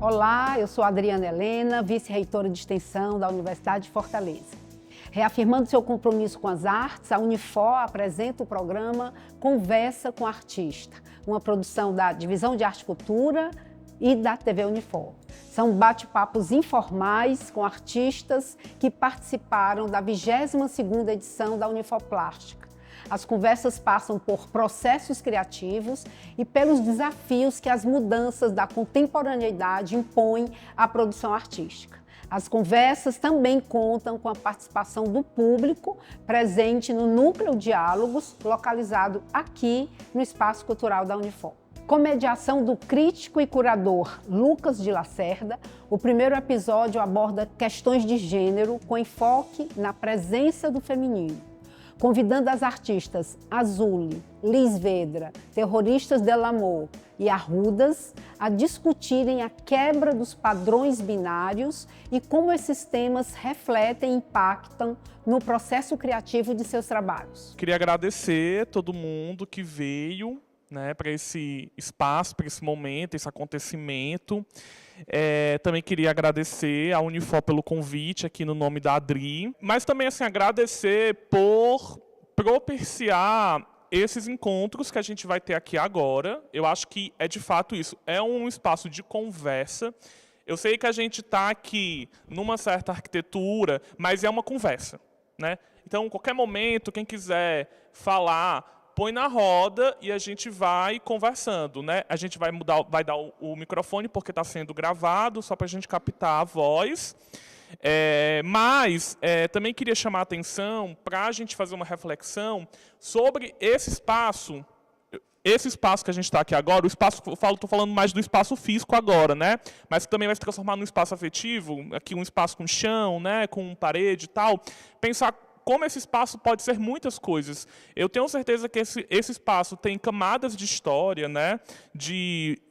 Olá, eu sou Adriana Helena, vice-reitora de extensão da Universidade de Fortaleza. Reafirmando seu compromisso com as artes, a Unifor apresenta o programa Conversa com Artista, uma produção da Divisão de Arte e Cultura e da TV Unifor. São bate-papos informais com artistas que participaram da 22ª edição da Unifor Plástica. As conversas passam por processos criativos e pelos desafios que as mudanças da contemporaneidade impõem à produção artística. As conversas também contam com a participação do público presente no Núcleo Diálogos, localizado aqui no Espaço Cultural da Unifor. Com mediação do crítico e curador Lucas de Lacerda, o primeiro episódio aborda questões de gênero com enfoque na presença do feminino, convidando as artistas Azuli, Liz Vedra, Terroristas del Amor e Arrudas a discutirem a quebra dos padrões binários e como esses temas refletem e impactam no processo criativo de seus trabalhos. Queria agradecer todo mundo que veio, para esse espaço, para esse momento, esse acontecimento. Também queria agradecer à Unifor pelo convite aqui no nome da Adri, mas também agradecer por propiciar esses encontros que a gente vai ter aqui agora. Eu acho que é de fato isso, é um espaço de conversa. Eu sei que a gente está aqui numa certa arquitetura, mas é uma conversa, Então, em qualquer momento, quem quiser falar, põe na roda e a gente vai conversando, A gente vai dar o microfone porque está sendo gravado, só para a gente captar a voz. Mas também queria chamar a atenção para a gente fazer uma reflexão sobre esse espaço que a gente está aqui agora. O espaço, estou falando mais do espaço físico agora, Mas também vai se transformar num espaço afetivo, aqui um espaço com chão, com parede e tal. Pensar como esse espaço pode ser muitas coisas. Eu tenho certeza que esse espaço tem camadas de história,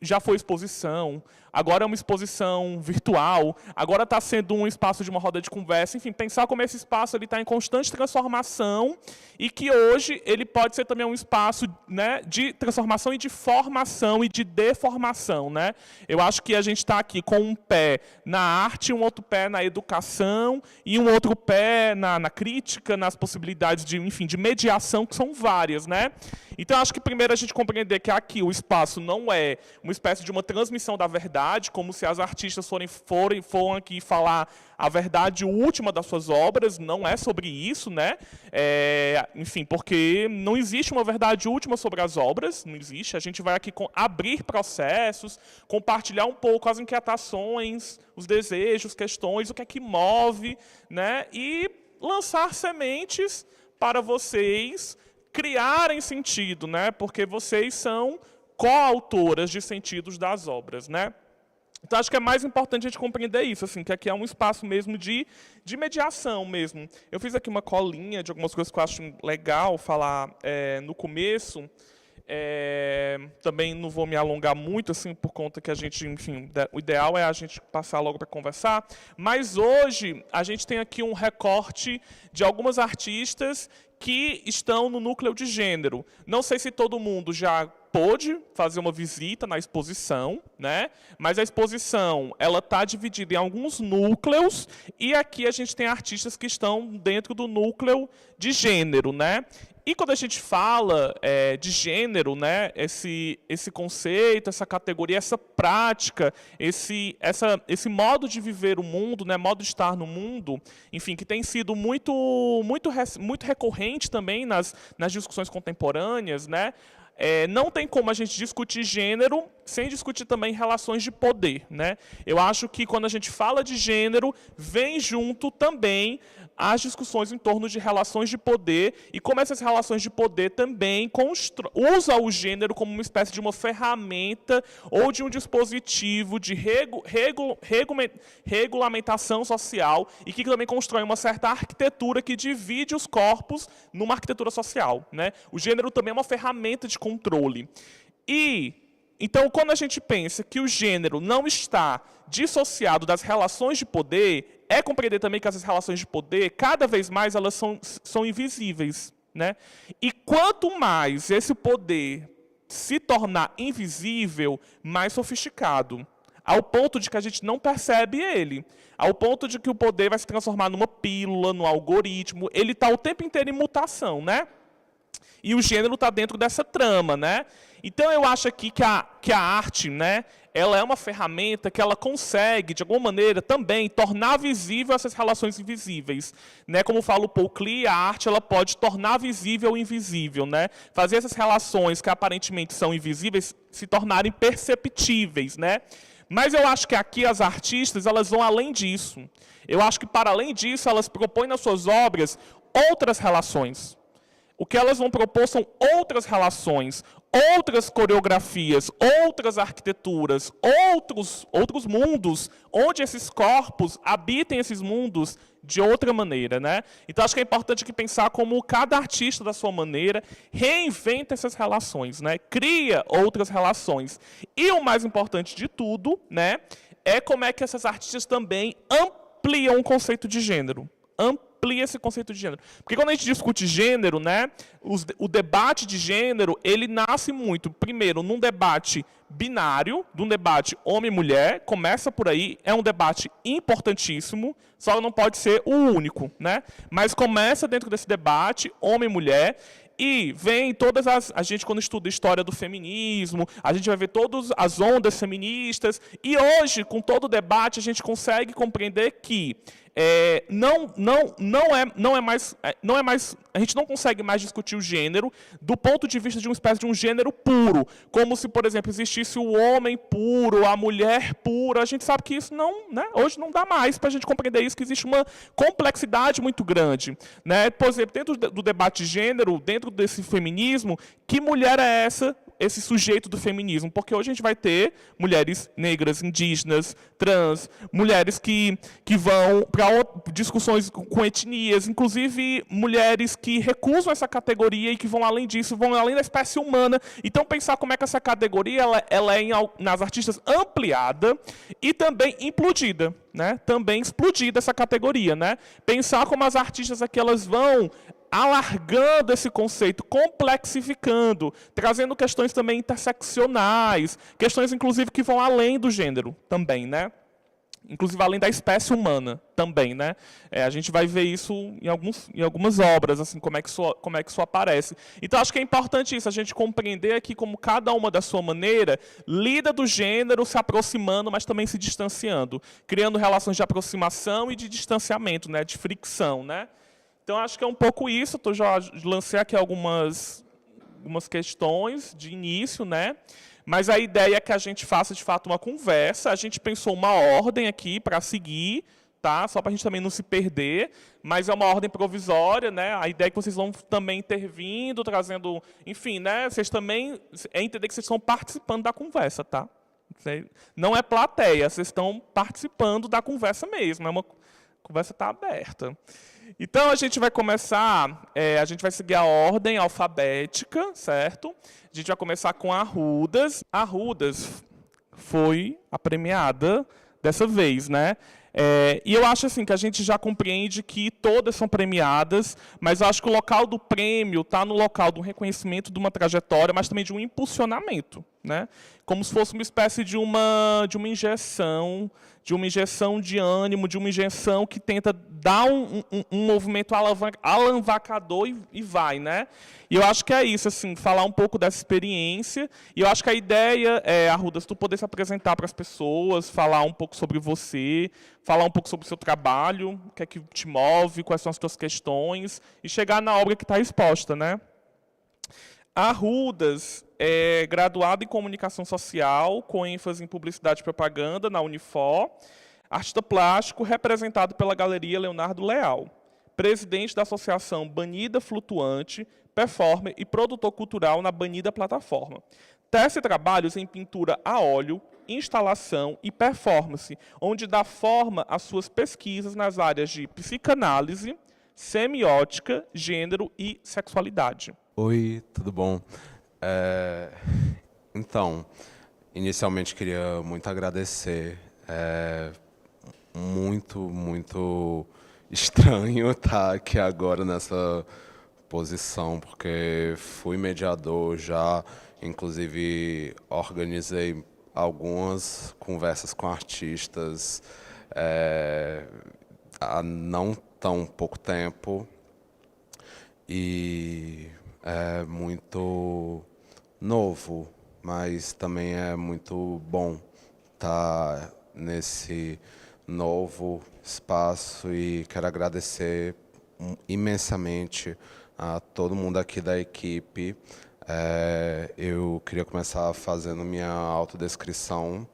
já foi exposição, agora é uma exposição virtual, agora está sendo um espaço de uma roda de conversa. Enfim, pensar como esse espaço está em constante transformação e que hoje ele pode ser também um espaço de transformação e de formação e de deformação. Eu acho que a gente está aqui com um pé na arte, um outro pé na educação e um outro pé na crítica, nas possibilidades de mediação, que são várias, Então, acho que primeiro a gente compreender que aqui o espaço não é uma espécie de uma transmissão da verdade, como se as artistas foram aqui falar a verdade última das suas obras. Não é sobre isso, porque não existe uma verdade última sobre as obras, não existe. A gente vai aqui abrir processos, compartilhar um pouco as inquietações, os desejos, questões, o que é que move, e lançar sementes para vocês criarem sentido, Porque vocês são coautoras de sentidos das obras, Então, acho que é mais importante a gente compreender isso, que aqui é um espaço mesmo de mediação mesmo. Eu fiz aqui uma colinha de algumas coisas que eu acho legal falar no começo. Também não vou me alongar muito, por conta que a gente, o ideal é a gente passar logo para conversar. Mas hoje a gente tem aqui um recorte de algumas artistas que estão no núcleo de gênero. Não sei se todo mundo já pôde fazer uma visita na exposição, Mas a exposição ela está dividida em alguns núcleos e aqui a gente tem artistas que estão dentro do núcleo de gênero, E quando a gente fala de gênero, esse conceito, essa categoria, essa prática, esse modo de viver o mundo, modo de estar no mundo, que tem sido muito recorrente também nas discussões contemporâneas, não tem como a gente discutir gênero sem discutir também relações de poder, Eu acho que quando a gente fala de gênero, vem junto também as discussões em torno de relações de poder e como essas relações de poder também usa o gênero como uma espécie de uma ferramenta ou de um dispositivo de regulamentação social e que também constrói uma certa arquitetura que divide os corpos numa arquitetura social, O gênero também é uma ferramenta de controle. Então, quando a gente pensa que o gênero não está dissociado das relações de poder, é compreender também que essas relações de poder, cada vez mais, elas são invisíveis, E quanto mais esse poder se tornar invisível, mais sofisticado. ao ponto de que a gente não percebe ele, ao ponto de que o poder vai se transformar numa pílula, num algoritmo, ele está o tempo inteiro em mutação, né? E o gênero está dentro dessa trama, né? Então eu acho aqui que a arte, né, ela é uma ferramenta que ela consegue, de alguma maneira, também tornar visível essas relações invisíveis, né? Como fala o Paul Klee, a arte ela pode tornar visível o invisível, né? Fazer essas relações que aparentemente são invisíveis se tornarem perceptíveis, né? Mas eu acho que aqui as artistas elas vão além disso. Eu acho que para além disso elas propõem nas suas obras outras relações. O que elas vão propor são outras relações, outras coreografias, outras arquiteturas, outros mundos, onde esses corpos habitem esses mundos de outra maneira, né? Então, acho que é importante aqui pensar como cada artista, da sua maneira, reinventa essas relações, né? Cria outras relações. E o mais importante de tudo, né, é como é que essas artistas também ampliam o conceito de gênero. Amplia esse conceito de gênero. Porque quando a gente discute gênero, né, o debate de gênero, ele nasce muito, primeiro, num debate binário, de um debate homem-mulher, começa por aí, é um debate importantíssimo, só não pode ser o único, né? Mas começa dentro desse debate homem-mulher, e vem todas a gente, quando estuda a história do feminismo, a gente vai ver todas as ondas feministas, e hoje, com todo o debate, a gente consegue compreender que não é mais, a gente não consegue mais discutir o gênero do ponto de vista de uma espécie de um gênero puro, como se, por exemplo, existisse o homem puro, a mulher pura. A gente sabe que isso não, né, hoje não dá mais para a gente compreender isso, que existe uma complexidade muito grande, né? Por exemplo, dentro do debate de gênero, dentro desse feminismo, que mulher é essa? Esse sujeito do feminismo, porque hoje a gente vai ter mulheres negras, indígenas, trans, mulheres que vão para discussões com etnias, inclusive mulheres que recusam essa categoria e que vão além disso, vão além da espécie humana. Então, pensar como é que essa categoria ela é, nas artistas, ampliada e também implodida, né? Também explodida essa categoria, né? Pensar como as artistas aqui elas vão alargando esse conceito, complexificando, trazendo questões também interseccionais, questões, inclusive, que vão além do gênero também, né? Inclusive, além da espécie humana também, né? A gente vai ver isso em algumas obras, assim, como é que isso aparece. Então, acho que é importante isso, a gente compreender aqui como cada uma da sua maneira lida do gênero, se aproximando, mas também se distanciando, criando relações de aproximação e de distanciamento, né? De fricção, né? Então, acho que é um pouco isso. Eu já lancei aqui algumas questões de início, né? Mas a ideia é que a gente faça, de fato, uma conversa. A gente pensou uma ordem aqui para seguir, tá? Só para a gente também não se perder, mas é uma ordem provisória, né? A ideia é que vocês vão também intervindo, trazendo... Enfim, né? Vocês também... É entender que vocês estão participando da conversa, tá? Não é plateia, vocês estão participando da conversa mesmo. A conversa está aberta. Então, a gente vai começar, a gente vai seguir a ordem alfabética, certo? A gente vai começar com a Arrudas. A Arrudas foi a premiada dessa vez, né? E eu acho assim que a gente já compreende que todas são premiadas, mas eu acho que o local do prêmio está no local do reconhecimento de uma trajetória, mas também de um impulsionamento, né? Como se fosse uma espécie de uma injeção de ânimo, de uma injeção que tenta dar um movimento alavancador e vai, né? E eu acho que é isso, assim, falar um pouco dessa experiência. E eu acho que a ideia é, Arrudas, tu poder se apresentar para as pessoas, falar um pouco sobre você, falar um pouco sobre o seu trabalho, o que é que te move, quais são as tuas questões, e chegar na obra que está exposta, né? A Arrudas é graduada em Comunicação Social, com ênfase em Publicidade e Propaganda, na Unifor, artista plástico, representado pela Galeria Leonardo Leal, presidente da Associação Banida Flutuante, performer e produtor cultural na Banida Plataforma. Tece trabalhos em pintura a óleo, instalação e performance, onde dá forma às suas pesquisas nas áreas de psicanálise, semiótica, gênero e sexualidade. Oi, tudo bom? Então, inicialmente queria muito agradecer. Muito estranho estar aqui agora nessa posição, porque fui mediador já, inclusive organizei algumas conversas com artistas há não tão pouco tempo e é muito novo, mas também é muito bom estar nesse novo espaço e quero agradecer imensamente a todo mundo aqui da equipe. Eu queria começar fazendo minha autodescrição.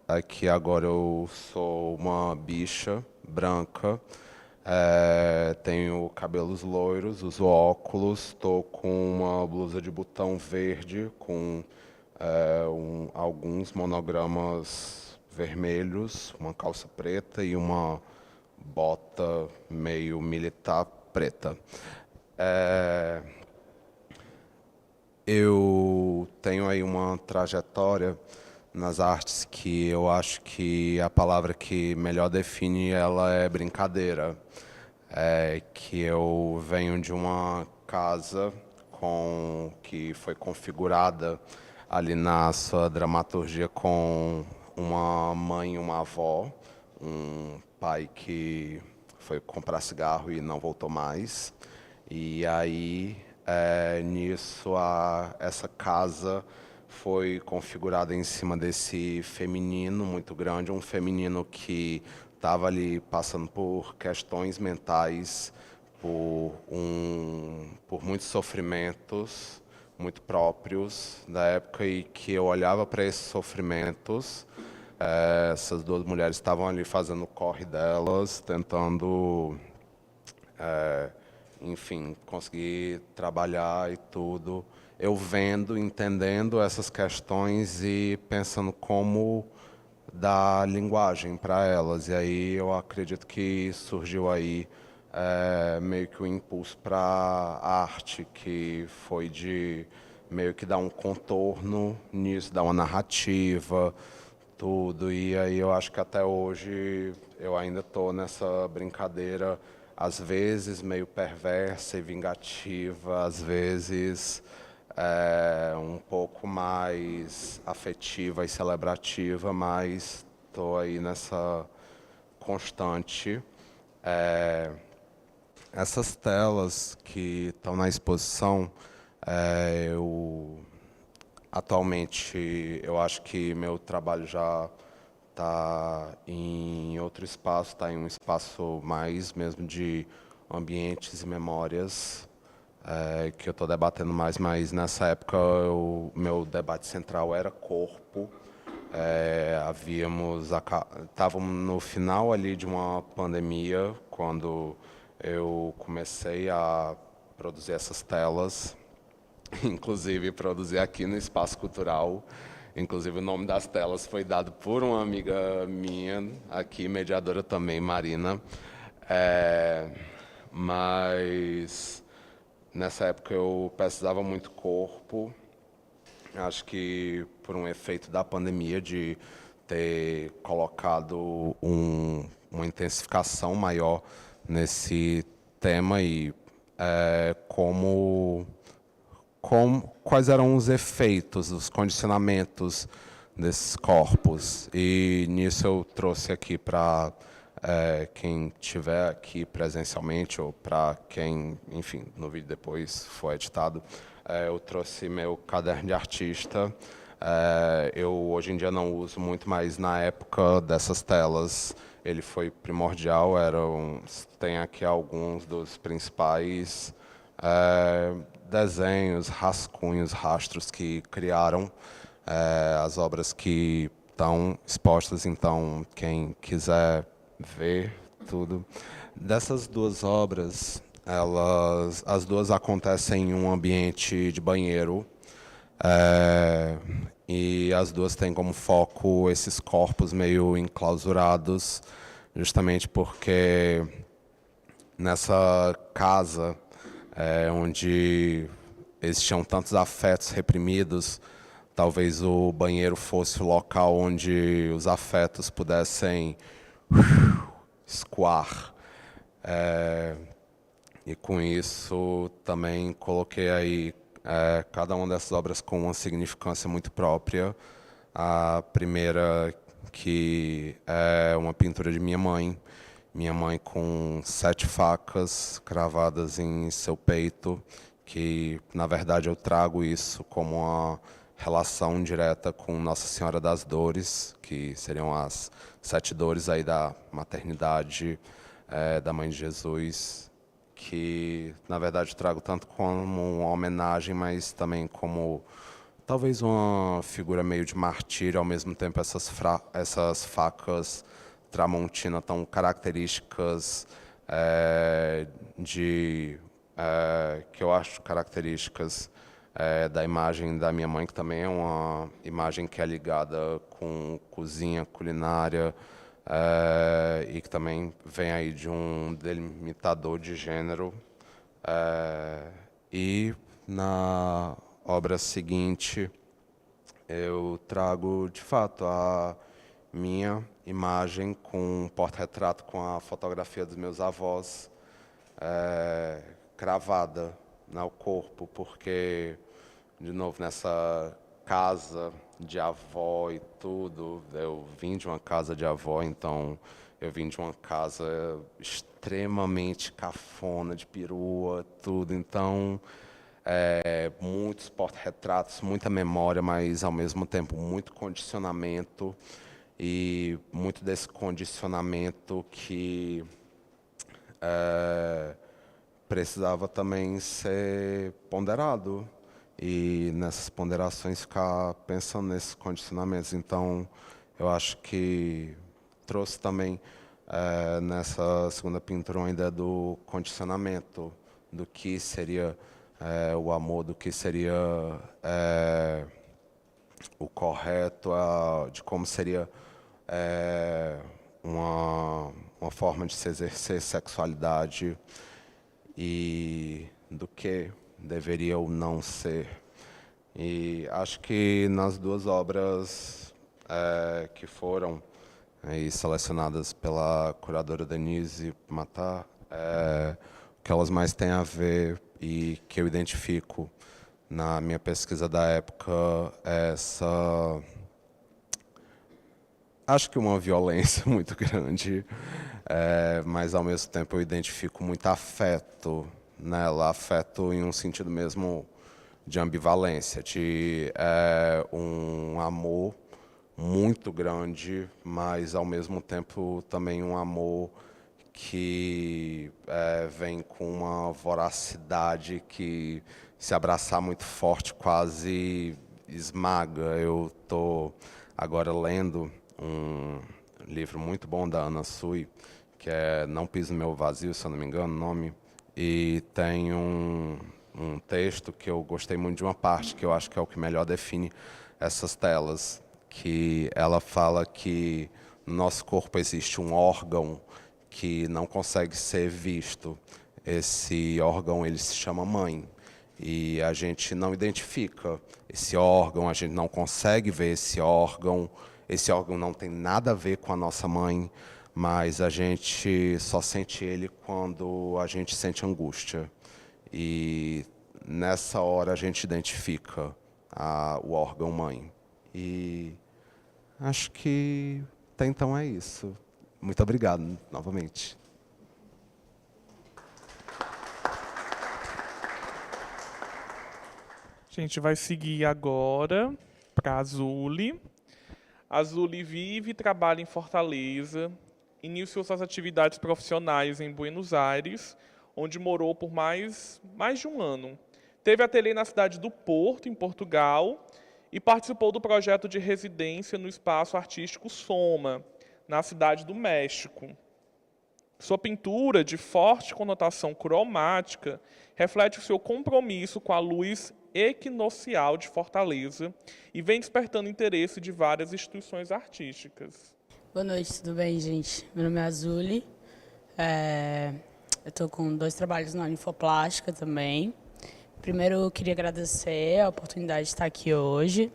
Aqui agora eu sou uma bicha branca, tenho cabelos loiros, uso óculos, estou com uma blusa de botão verde com alguns monogramas vermelhos, uma calça preta e uma bota meio militar preta. Eu tenho aí uma trajetória nas artes que eu acho que a palavra que melhor define ela é brincadeira. Que eu venho de uma casa que foi configurada ali na sua dramaturgia com uma mãe e uma avó, um pai que foi comprar cigarro e não voltou mais. E aí, nisso, essa casa foi configurada em cima desse feminino muito grande, um feminino que estava ali passando por questões mentais, por muitos sofrimentos muito próprios da época e que eu olhava para esses sofrimentos. Essas duas mulheres estavam ali fazendo o corre delas, tentando, enfim, conseguir trabalhar e tudo. Eu vendo, entendendo essas questões e pensando como dar linguagem para elas. E aí eu acredito que surgiu aí meio que o impulso para a arte, que foi de meio que dar um contorno nisso, dar uma narrativa, tudo. E aí eu acho que até hoje eu ainda estou nessa brincadeira, às vezes meio perversa e vingativa, às vezes um pouco mais afetiva e celebrativa, mas estou aí nessa constante. Essas telas que estão na exposição, atualmente eu acho que meu trabalho já está em outro espaço, está em um espaço mais mesmo de ambientes e memórias, que eu estou debatendo mais, mas nessa época o meu debate central era corpo. Estávamos no final ali de uma pandemia, quando eu comecei a produzir essas telas, inclusive produzir aqui no Espaço Cultural. Inclusive o nome das telas foi dado por uma amiga minha, aqui, mediadora também, Marina. Mas nessa época eu precisava muito corpo. Acho que por um efeito da pandemia de ter colocado uma intensificação maior nesse tema e quais eram os efeitos, os condicionamentos desses corpos. E nisso eu trouxe aqui para quem estiver aqui presencialmente ou para quem, enfim, no vídeo depois for editado, eu trouxe meu caderno de artista. Eu hoje em dia não uso muito, mas na época dessas telas ele foi primordial. Tem aqui alguns dos principais desenhos, rascunhos, rastros que criaram as obras que estão expostas. Então, quem quiser ver tudo. Dessas duas obras, as duas acontecem em um ambiente de banheiro, e as duas têm como foco esses corpos meio enclausurados, justamente porque nessa casa onde existiam tantos afetos reprimidos, talvez o banheiro fosse o local onde os afetos pudessem escoar. E com isso também coloquei aí cada uma dessas obras com uma significância muito própria. A primeira, que é uma pintura de minha mãe com 7 facas cravadas em seu peito, que, na verdade, eu trago isso como uma relação direta com Nossa Senhora das Dores, que seriam as 7 dores aí da maternidade, da Mãe de Jesus, que, na verdade, trago tanto como uma homenagem, mas também como talvez uma figura meio de martírio, ao mesmo tempo essas facas tramontina tão características, que eu acho características da imagem da minha mãe, que também é uma imagem que é ligada com cozinha, culinária, e que também vem aí de um delimitador de gênero. E na obra seguinte, eu trago, de fato, a minha imagem com um porta-retrato com a fotografia dos meus avós, cravada no corpo, porque, de novo, nessa casa de avó e tudo, eu vim de uma casa de avó, então eu vim de uma casa extremamente cafona, de perua, tudo, então muitos porta-retratos, muita memória, mas ao mesmo tempo muito condicionamento, e muito desse condicionamento que precisava também ser ponderado, e nessas ponderações ficar pensando nesses condicionamentos. Então, eu acho que trouxe também nessa segunda pintura uma ideia do condicionamento, do que seria o amor, do que seria o correto, de como seria uma forma de se exercer sexualidade, e do que deveria ou não ser. E acho que nas 2 obras que foram selecionadas pela curadora Denise Matar, o que elas mais têm a ver e que eu identifico na minha pesquisa da época é acho que uma violência muito grande, mas ao mesmo tempo eu identifico muito afeto nela, afeto em um sentido mesmo de ambivalência, de um amor muito grande, mas ao mesmo tempo também um amor que vem com uma voracidade que, se abraçar muito forte, quase esmaga. Eu estou agora lendo um livro muito bom da Ana Sui, que é Não Piso no Meu Vazio, se eu não me engano o nome, e tem um texto que eu gostei muito de uma parte, que eu acho que é o que melhor define essas telas, que ela fala que no nosso corpo existe um órgão que não consegue ser visto. Esse órgão, ele se chama mãe, e a gente não identifica esse órgão, a gente não consegue ver esse órgão não tem nada a ver com a nossa mãe, mas a gente só sente ele quando a gente sente angústia. E nessa hora a gente identifica o órgão mãe. E acho que até então é isso. Muito obrigado novamente. A gente vai seguir agora para a Azuli. A Azuli vive e trabalha em Fortaleza, iniciou suas atividades profissionais em Buenos Aires, onde morou por mais de um ano. Teve ateliê na cidade do Porto, em Portugal, e participou do projeto de residência no Espaço Artístico Soma, na cidade do México. Sua pintura, de forte conotação cromática, reflete o seu compromisso com a luz equinocial de Fortaleza e vem despertando interesse de várias instituições artísticas. Boa noite, tudo bem, gente? Meu nome é Azuli. Eu estou com 2 trabalhos na Unifoplástica também. Primeiro, eu queria agradecer a oportunidade de estar aqui hoje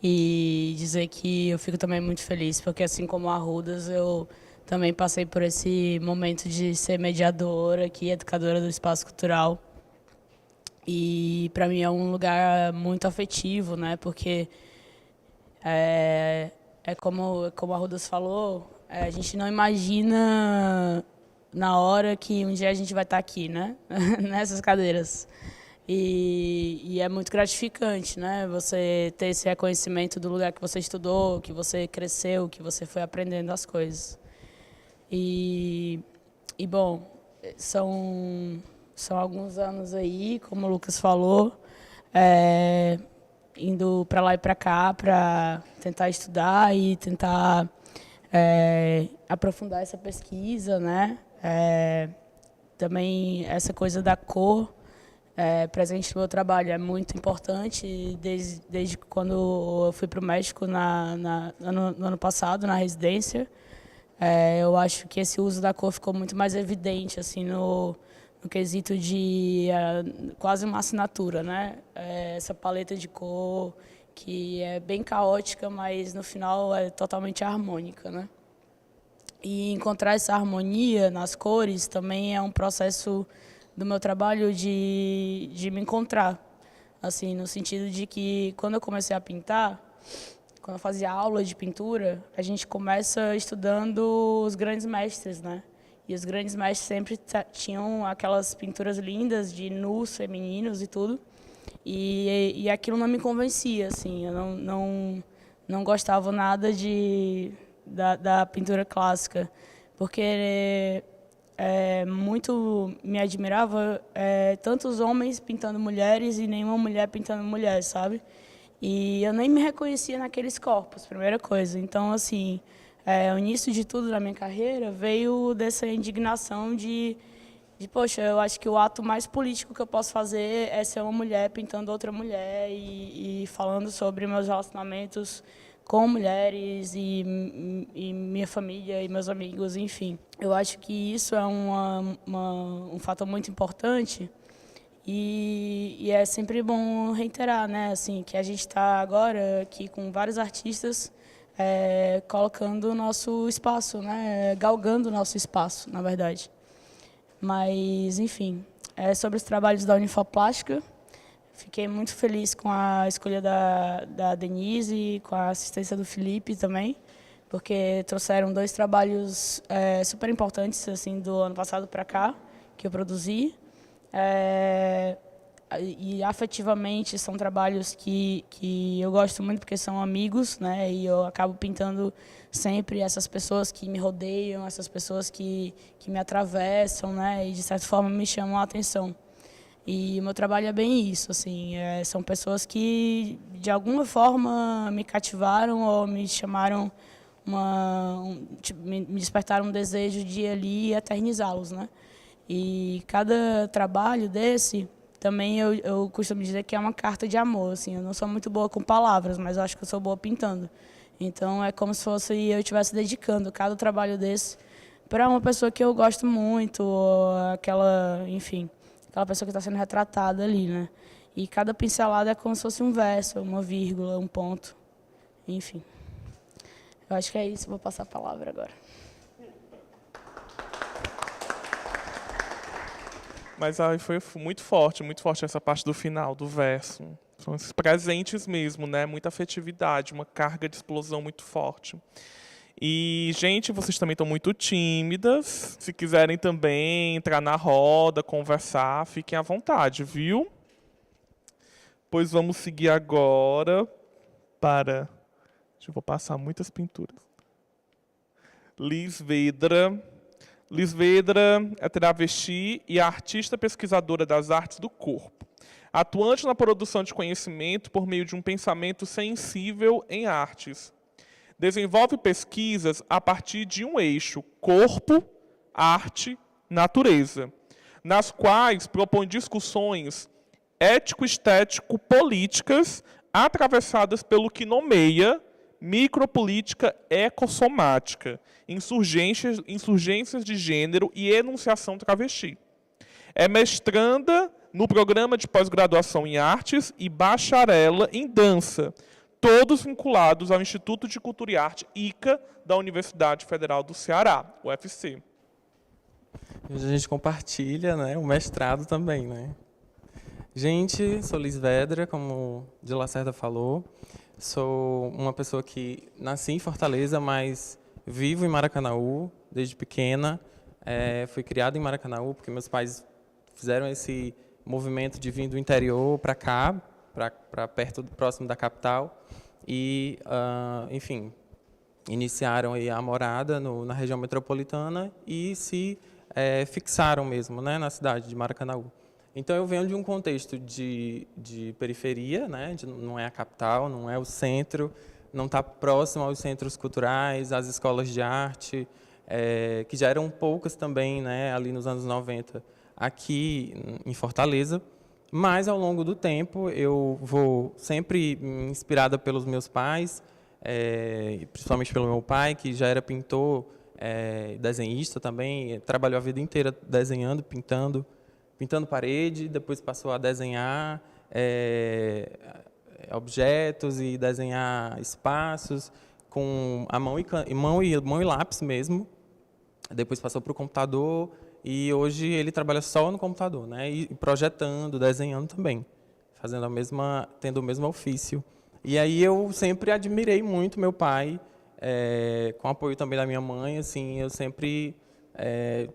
e dizer que eu fico também muito feliz, porque assim como a Rudas, eu também passei por esse momento de ser mediadora aqui, educadora do espaço cultural. E para mim é um lugar muito afetivo, né? Porque como a Rodas falou, a gente não imagina na hora que um dia a gente vai estar aqui, né? Nessas cadeiras. E é muito gratificante, né? Você ter esse reconhecimento do lugar que você estudou, que você cresceu, que você foi aprendendo as coisas. Bom, são alguns anos aí, como o Lucas falou, indo para lá e para cá para tentar estudar e tentar aprofundar essa pesquisa, né? Também essa coisa da cor presente no meu trabalho é muito importante desde quando eu fui para o México no ano passado, na residência. Eu acho que esse uso da cor ficou muito mais evidente assim no quesito de quase uma assinatura, né? Essa paleta de cor que é bem caótica, mas no final é totalmente harmônica, né? E encontrar essa harmonia nas cores também é um processo do meu trabalho de me encontrar, assim, no sentido de que quando eu comecei a pintar, quando eu fazia aula de pintura, a gente começa estudando os grandes mestres, né? E os grandes mestres sempre tinham aquelas pinturas lindas de nus femininos e tudo. E aquilo não me convencia, assim. Eu não gostava nada da pintura clássica, porque muito me admirava tantos homens pintando mulheres e nenhuma mulher pintando mulher, sabe? E eu nem me reconhecia naqueles corpos, primeira coisa. Então, assim, o início de tudo na minha carreira veio dessa indignação de, poxa, eu acho que o ato mais político que eu posso fazer é ser uma mulher pintando outra mulher e falando sobre meus relacionamentos com mulheres e minha família e meus amigos, enfim. Eu acho que isso é um fator muito importante e é sempre bom reiterar, né, assim, que a gente está agora aqui com vários artistas colocando o nosso espaço, né, galgando o nosso espaço, na verdade. Mas, enfim, sobre os trabalhos da Unifoplástica, fiquei muito feliz com a escolha da Denise e com a assistência do Felipe também, porque trouxeram 2 trabalhos super importantes assim, do ano passado para cá, que eu produzi. E afetivamente são trabalhos que eu gosto muito porque são amigos, né? E eu acabo pintando sempre essas pessoas que me rodeiam, essas pessoas que me atravessam, né? E de certa forma me chamam a atenção. E o meu trabalho é bem isso, assim, são pessoas que de alguma forma me cativaram ou me chamaram, me despertaram um desejo de ir ali e eternizá-los, né? E cada trabalho desse, também eu costumo dizer que é uma carta de amor, assim, eu não sou muito boa com palavras, mas eu acho que eu sou boa pintando. Então é como se fosse eu estivesse dedicando cada trabalho desse para uma pessoa que eu gosto muito, ou aquela, enfim, aquela pessoa que está sendo retratada ali, né? E cada pincelada é como se fosse um verso, uma vírgula, um ponto, enfim. Eu acho que é isso, vou passar a palavra agora. Mas foi muito forte essa parte do final, do verso. São esses presentes mesmo, né? Muita afetividade, uma carga de explosão muito forte. E, gente, vocês também estão muito tímidas. Se quiserem também entrar na roda, conversar, fiquem à vontade, viu? Pois vamos seguir agora para... Eu vou passar muitas pinturas. Liz Vedra. Liz Vedra é travesti e artista pesquisadora das artes do corpo. Atuante na produção de conhecimento por meio de um pensamento sensível em artes. Desenvolve pesquisas a partir de um eixo corpo, arte, natureza, nas quais propõe discussões ético-estético-políticas atravessadas pelo que nomeia micropolítica ecossomática, insurgências de gênero e enunciação travesti. É mestranda no programa de pós-graduação em artes e bacharela em dança, todos vinculados ao Instituto de Cultura e Arte, ICA, da Universidade Federal do Ceará, UFC. A gente compartilha, né, o mestrado também, né? Gente, sou Liz Vedra, como de Lacerda falou. Sou uma pessoa que nasci em Fortaleza, mas vivo em Maracanaú desde pequena. Fui criada em Maracanaú porque meus pais fizeram esse movimento de vir do interior para cá, para perto, próximo da capital. E, enfim, iniciaram aí a morada na região metropolitana e se fixaram mesmo, né, na cidade de Maracanaú. Então, eu venho de um contexto de periferia, né, não é a capital, não é o centro, não está próximo aos centros culturais, às escolas de arte, que já eram poucas também, né, ali nos anos 90, aqui em Fortaleza. Mas, ao longo do tempo, eu vou sempre inspirada pelos meus pais, principalmente pelo meu pai, que já era pintor, desenhista também, trabalhou a vida inteira desenhando, pintando parede, depois passou a desenhar objetos e desenhar espaços com a mão e lápis mesmo. Depois passou para o computador e hoje ele trabalha só no computador, né? E projetando, desenhando também, tendo o mesmo ofício. E aí eu sempre admirei muito meu pai, com apoio também da minha mãe, assim, eu sempre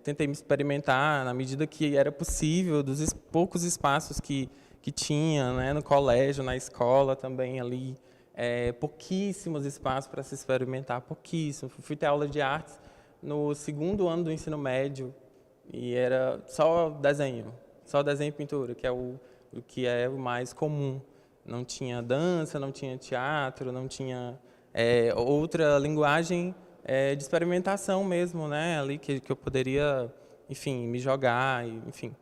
tentei me experimentar na medida que era possível, dos poucos espaços que tinha, né, no colégio, na escola também ali, pouquíssimos espaços para se experimentar, pouquíssimo. Fui ter aula de artes no 2º ano do ensino médio e era só desenho e pintura, que é o que é o mais comum. Não tinha dança, não tinha teatro, não tinha outra linguagem de experimentação mesmo, né? Ali que eu poderia, enfim, me jogar, enfim.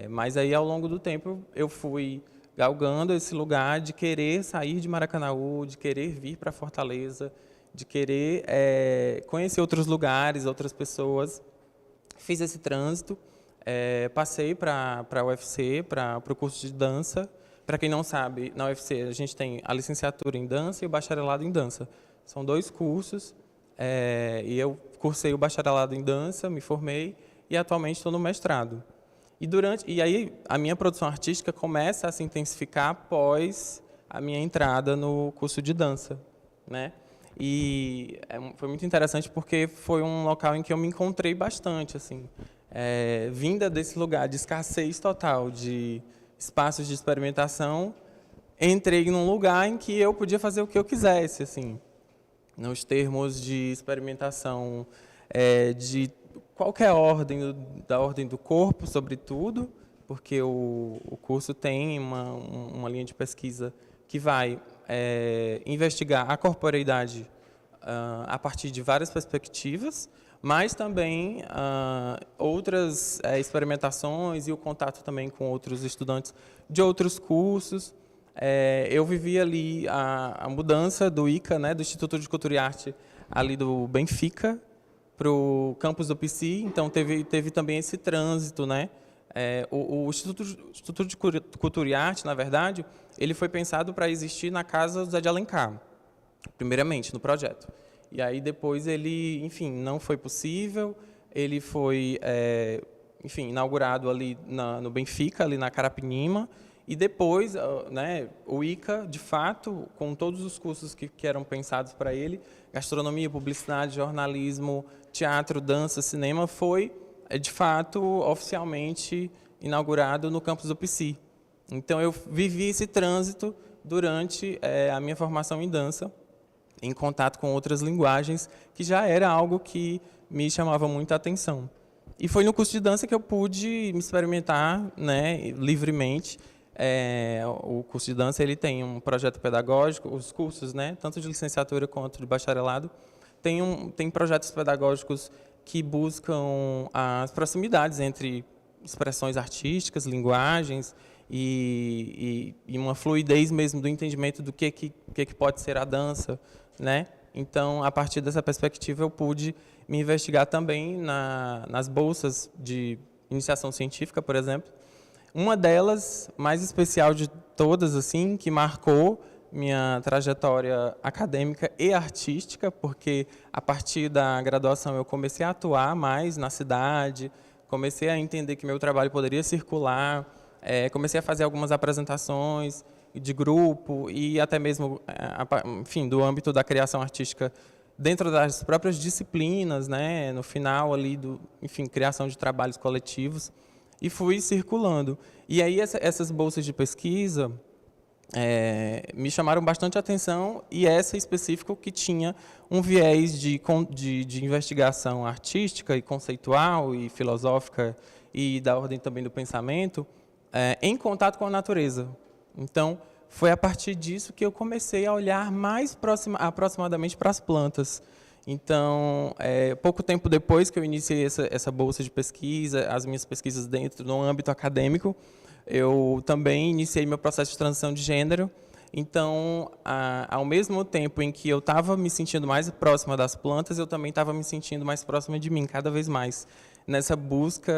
Mas aí, ao longo do tempo, eu fui galgando esse lugar de querer sair de Maracanaú, de querer vir para Fortaleza, de querer conhecer outros lugares, outras pessoas. Fiz esse trânsito, passei para a UFC, para o curso de dança. Para quem não sabe, na UFC a gente tem a licenciatura em dança e o bacharelado em dança. São 2 cursos, e eu cursei o bacharelado em dança, me formei e atualmente estou no mestrado. E aí a minha produção artística começa a se intensificar após a minha entrada no curso de dança, né? E foi muito interessante porque foi um local em que eu me encontrei bastante, assim, vinda desse lugar de escassez total de espaços de experimentação, entrei num lugar em que eu podia fazer o que eu quisesse, assim, nos termos de experimentação de qualquer ordem, da ordem do corpo, sobretudo, porque o curso tem uma linha de pesquisa que vai investigar a corporeidade a partir de várias perspectivas, mas também outras experimentações e o contato também com outros estudantes de outros cursos. Eu vivi ali a mudança do ICA, né, do Instituto de Cultura e Arte, ali do Benfica, para o campus do PC, então teve também esse trânsito, né? O Instituto de Cultura e Arte, na verdade, ele foi pensado para existir na Casa José de Alencar, primeiramente, no projeto. E aí depois ele, enfim, não foi possível, ele foi, enfim, inaugurado ali no Benfica, ali na Carapinima, e depois, né, o ICA, de fato, com todos os cursos que eram pensados para ele, gastronomia, publicidade, jornalismo, teatro, dança, cinema, foi, de fato, oficialmente inaugurado no campus do PC. Então, eu vivi esse trânsito durante a minha formação em dança, em contato com outras linguagens, que já era algo que me chamava muita atenção. E foi no curso de dança que eu pude me experimentar, né, livremente. O curso de dança ele tem um projeto pedagógico, os cursos, né, tanto de licenciatura quanto de bacharelado, tem projetos pedagógicos que buscam as proximidades entre expressões artísticas, linguagens e uma fluidez mesmo do entendimento do que pode ser a dança, né? Então, a partir dessa perspectiva, eu pude me investigar também nas bolsas de iniciação científica, por exemplo. Uma delas, mais especial de todas, assim, que marcou minha trajetória acadêmica e artística, porque a partir da graduação eu comecei a atuar mais na cidade, comecei a entender que meu trabalho poderia circular, comecei a fazer algumas apresentações de grupo e até mesmo, enfim, do âmbito da criação artística dentro das próprias disciplinas, né, no final ali enfim, criação de trabalhos coletivos, e fui circulando. E aí essas bolsas de pesquisa me chamaram bastante atenção, e essa em específico que tinha um viés de investigação artística e conceitual e filosófica e da ordem também do pensamento, em contato com a natureza. Então, foi a partir disso que eu comecei a olhar mais aproximadamente para as plantas. Então, pouco tempo depois que eu iniciei essa bolsa de pesquisa, as minhas pesquisas dentro do âmbito acadêmico, eu também iniciei meu processo de transição de gênero. Então, ao mesmo tempo em que eu estava me sentindo mais próxima das plantas, eu também estava me sentindo mais próxima de mim, cada vez mais, nessa busca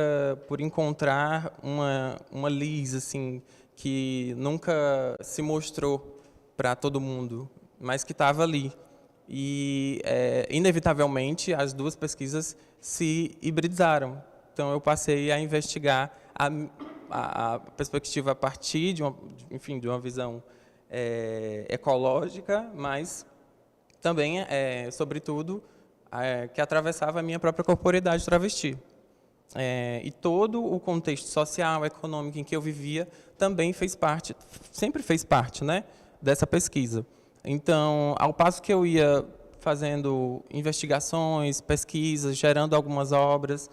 por encontrar uma Liz, assim, que nunca se mostrou para todo mundo, mas que estava ali. E, inevitavelmente, as duas pesquisas se hibridizaram. Então, eu passei a investigar a perspectiva a partir de uma visão ecológica, mas também, sobretudo, que atravessava a minha própria corporeidade travesti. E todo o contexto social, econômico em que eu vivia também sempre fez parte, né, dessa pesquisa. Então, ao passo que eu ia fazendo investigações, pesquisas, gerando algumas obras,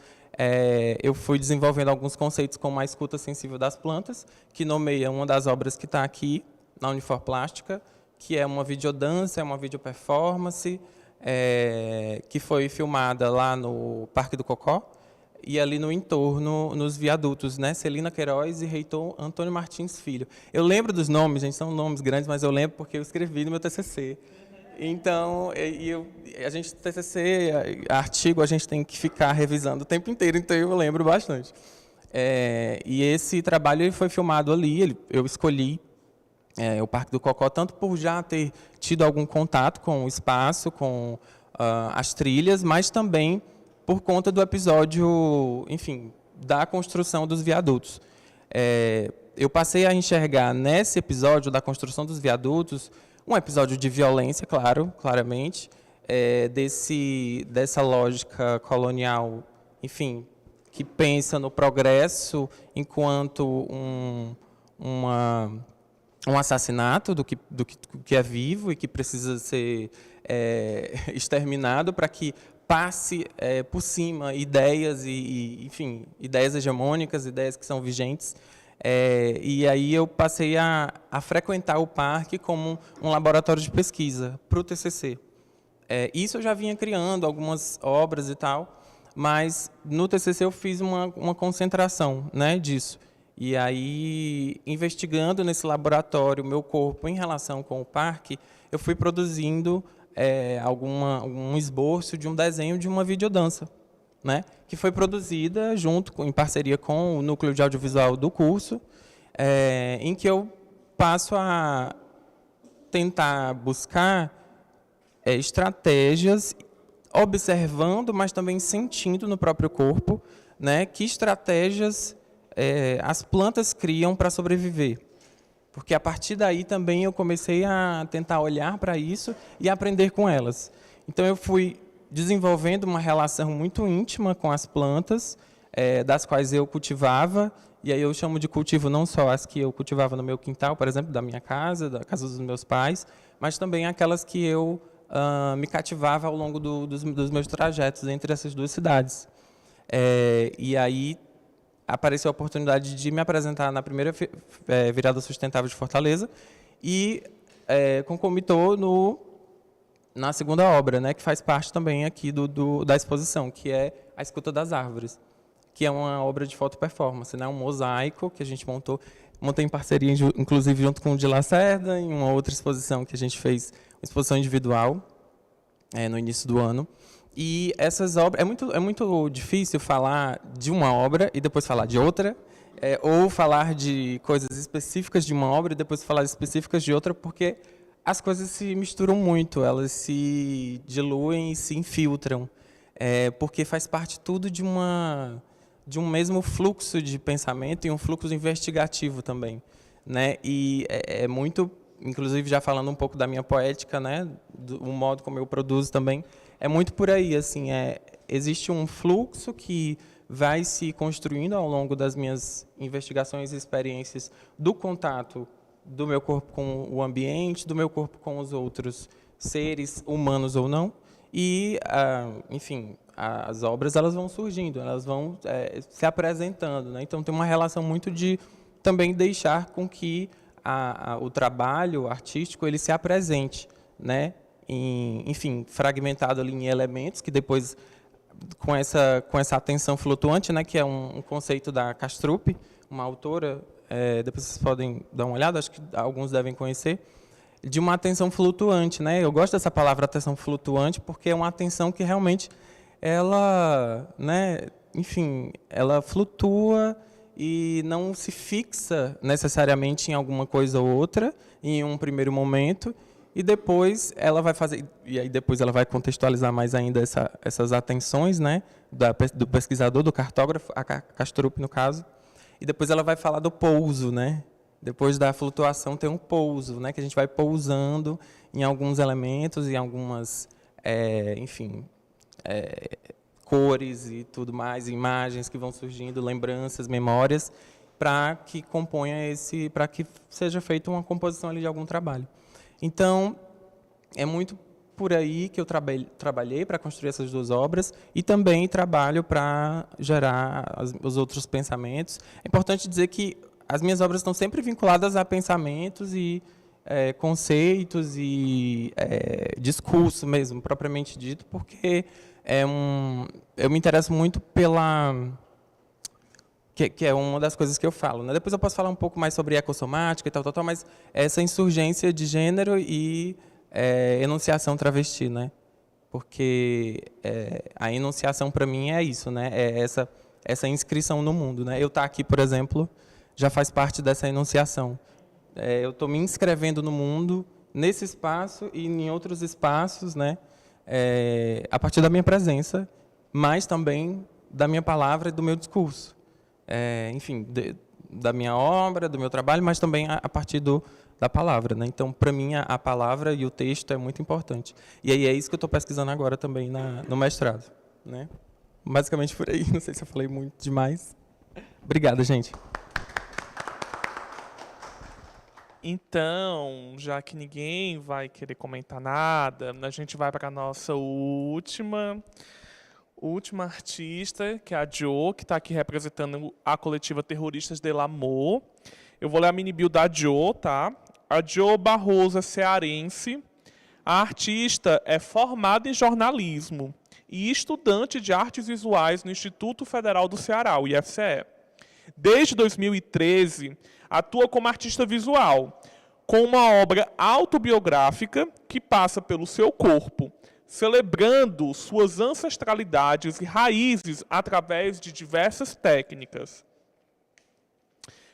eu fui desenvolvendo alguns conceitos como a escuta sensível das plantas, que nomeia uma das obras que está aqui, na Unifor Plástica, que é uma videodança, é uma videoperformance, que foi filmada lá no Parque do Cocó, e ali no entorno, nos viadutos, né? Celina Queiroz e reitor Antônio Martins Filho. Eu lembro dos nomes, gente, são nomes grandes, mas eu lembro porque eu escrevi no meu TCC. Então, a gente, TCC, artigo, a gente tem que ficar revisando o tempo inteiro, então eu lembro bastante. E esse trabalho ele foi filmado ali, eu escolhi o Parque do Cocó, tanto por já ter tido algum contato com o espaço, com as trilhas, mas também por conta do episódio, enfim, da construção dos viadutos. Eu passei a enxergar nesse episódio da construção dos viadutos um episódio de violência, claramente, dessa lógica colonial, enfim, que pensa no progresso enquanto um assassinato do que é vivo e que precisa ser exterminado para que passe por cima ideias enfim, ideias hegemônicas, ideias que são vigentes. E aí eu passei a frequentar o parque como um laboratório de pesquisa para o TCC. Isso eu já vinha criando algumas obras e tal, mas no TCC eu fiz uma concentração, né, disso. E aí, investigando nesse laboratório o meu corpo em relação com o parque, eu fui produzindo algum esboço de um desenho de uma videodança, né, que foi produzida em parceria com o núcleo de audiovisual do curso, em que eu passo a tentar buscar estratégias, observando, mas também sentindo no próprio corpo, né, que estratégias as plantas criam para sobreviver. Porque a partir daí também eu comecei a tentar olhar para isso e aprender com elas. Então eu fui desenvolvendo uma relação muito íntima com as plantas, das quais eu cultivava, e aí eu chamo de cultivo não só as que eu cultivava no meu quintal, por exemplo, da minha casa, da casa dos meus pais, mas também aquelas que eu me cativava ao longo dos meus trajetos entre essas duas cidades. E aí apareceu a oportunidade de me apresentar na primeira Virada Sustentável de Fortaleza e concomitou na segunda obra, né, que faz parte também aqui da exposição, que é A Escuta das Árvores, que é uma obra de foto-performance, né, um mosaico que a gente montei em parceria, inclusive, junto com o de Lacerda, em uma outra exposição que a gente fez, uma exposição individual, no início do ano. E essas obras, é muito difícil falar de uma obra e depois falar de outra, ou falar de coisas específicas de uma obra e depois falar específicas de outra, porque as coisas se misturam muito, elas se diluem e se infiltram, porque faz parte tudo de de um mesmo fluxo de pensamento e um fluxo investigativo também, né? E é muito, inclusive já falando um pouco da minha poética, né, do modo como eu produzo também, é muito por aí, assim, existe um fluxo que vai se construindo ao longo das minhas investigações e experiências do contato do meu corpo com o ambiente, do meu corpo com os outros seres, humanos ou não, e, enfim, as obras elas vão surgindo, elas vão se apresentando, né? Então tem uma relação muito de também deixar com que o trabalho artístico ele se apresente, né? Enfim, fragmentado ali em elementos que depois com essa atenção flutuante, né? Que é um conceito da Kastrup, uma autora, depois vocês podem dar uma olhada, acho que alguns devem conhecer, de uma atenção flutuante, né? Eu gosto dessa palavra atenção flutuante porque é uma atenção que realmente ela, né, enfim, ela flutua e não se fixa necessariamente em alguma coisa ou outra em um primeiro momento e depois ela vai fazer, e aí depois ela vai contextualizar mais ainda essas atenções, né, do pesquisador, do cartógrafo, a Kastrup no caso, e depois ela vai falar do pouso, né? Depois da flutuação tem um pouso, né, que a gente vai pousando em alguns elementos e algumas, enfim, cores e tudo mais, imagens que vão surgindo, lembranças, memórias, para que componha para que seja feita uma composição ali de algum trabalho. Então, é muito por aí que eu trabalhei para construir essas duas obras e também trabalho para gerar os outros pensamentos. É importante dizer que as minhas obras estão sempre vinculadas a pensamentos e conceitos e discurso mesmo, propriamente dito, porque eu me interesso muito pela... Que é uma das coisas que eu falo, né? Depois eu posso falar um pouco mais sobre ecossomática e tal, mas essa insurgência de gênero e enunciação travesti, né? Porque a enunciação, para mim, é isso, né? É essa inscrição no mundo, né? Eu estar aqui, por exemplo, já faz parte dessa enunciação. Eu estou me inscrevendo no mundo, nesse espaço e em outros espaços, né? A partir da minha presença, mas também da minha palavra e do meu discurso. Enfim, da minha obra, do meu trabalho, mas também a partir da palavra, né? Então, para mim, a palavra e o texto é muito importante. E aí é isso que eu estou pesquisando agora também no mestrado, né? Basicamente por aí, não sei se eu falei muito demais. Obrigado, gente. Então, já que ninguém vai querer comentar nada, a gente vai para a nossa última artista, que é a Jo, que está aqui representando a coletiva Terroristas de l'Amour. Eu vou ler a mini bio da Jo, tá? A Jo Barroso é cearense. A artista é formada em jornalismo e estudante de artes visuais no Instituto Federal do Ceará, o IFCE. Desde 2013, atua como artista visual, com uma obra autobiográfica que passa pelo seu corpo, celebrando suas ancestralidades e raízes através de diversas técnicas.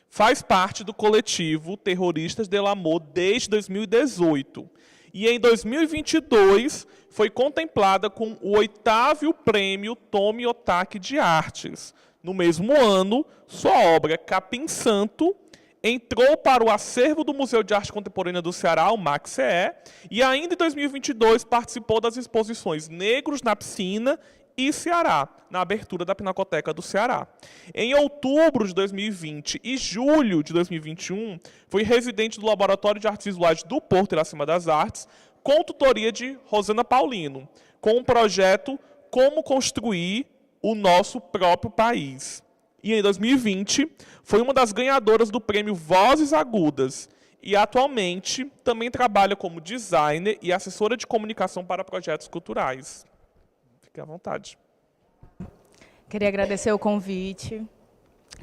Faz parte do coletivo Terroristas de l'Amour desde 2018 e, em 2022, foi contemplada com o 8º Prêmio Tomi Otaki de Artes. No mesmo ano, sua obra Capim Santo entrou para o acervo do Museu de Arte Contemporânea do Ceará, o MACCE, e ainda em 2022 participou das exposições Negros na Piscina e Ceará, na abertura da Pinacoteca do Ceará. Em outubro de 2020 e julho de 2021, foi residente do Laboratório de Artes Visuais do Porto Iracema das Artes, com tutoria de Rosana Paulino, com o projeto Como Construir o Nosso Próprio País. E em 2020, foi uma das ganhadoras do prêmio Vozes Agudas e atualmente também trabalha como designer e assessora de comunicação para projetos culturais. Fique à vontade. Queria agradecer o convite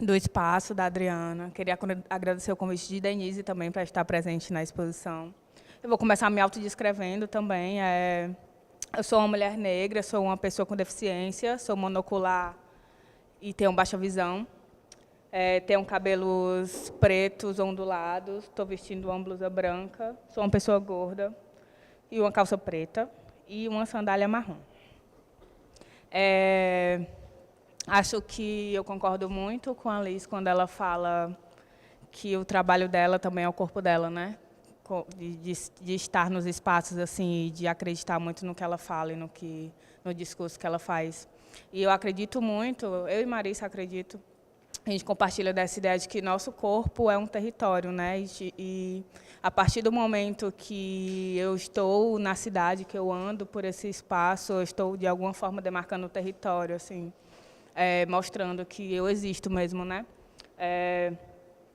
do espaço da Adriana. Queria agradecer o convite de Denise também para estar presente na exposição. Eu vou começar me autodescrevendo também. Eu sou uma mulher negra, sou uma pessoa com deficiência, sou monocular e tenho baixa visão. Tenho cabelos pretos, ondulados, estou vestindo uma blusa branca, sou uma pessoa gorda e uma calça preta e uma sandália marrom. Acho que eu concordo muito com a Liz quando ela fala que o trabalho dela também é o corpo dela, né? De estar nos espaços assim, de acreditar muito no que ela fala e no discurso que ela faz. E eu acredito muito, eu e Marissa acredito, a gente compartilha dessa ideia de que nosso corpo é um território, né? E a partir do momento que eu estou na cidade, que eu ando por esse espaço, eu estou de alguma forma demarcando o território, assim, mostrando que eu existo mesmo, né?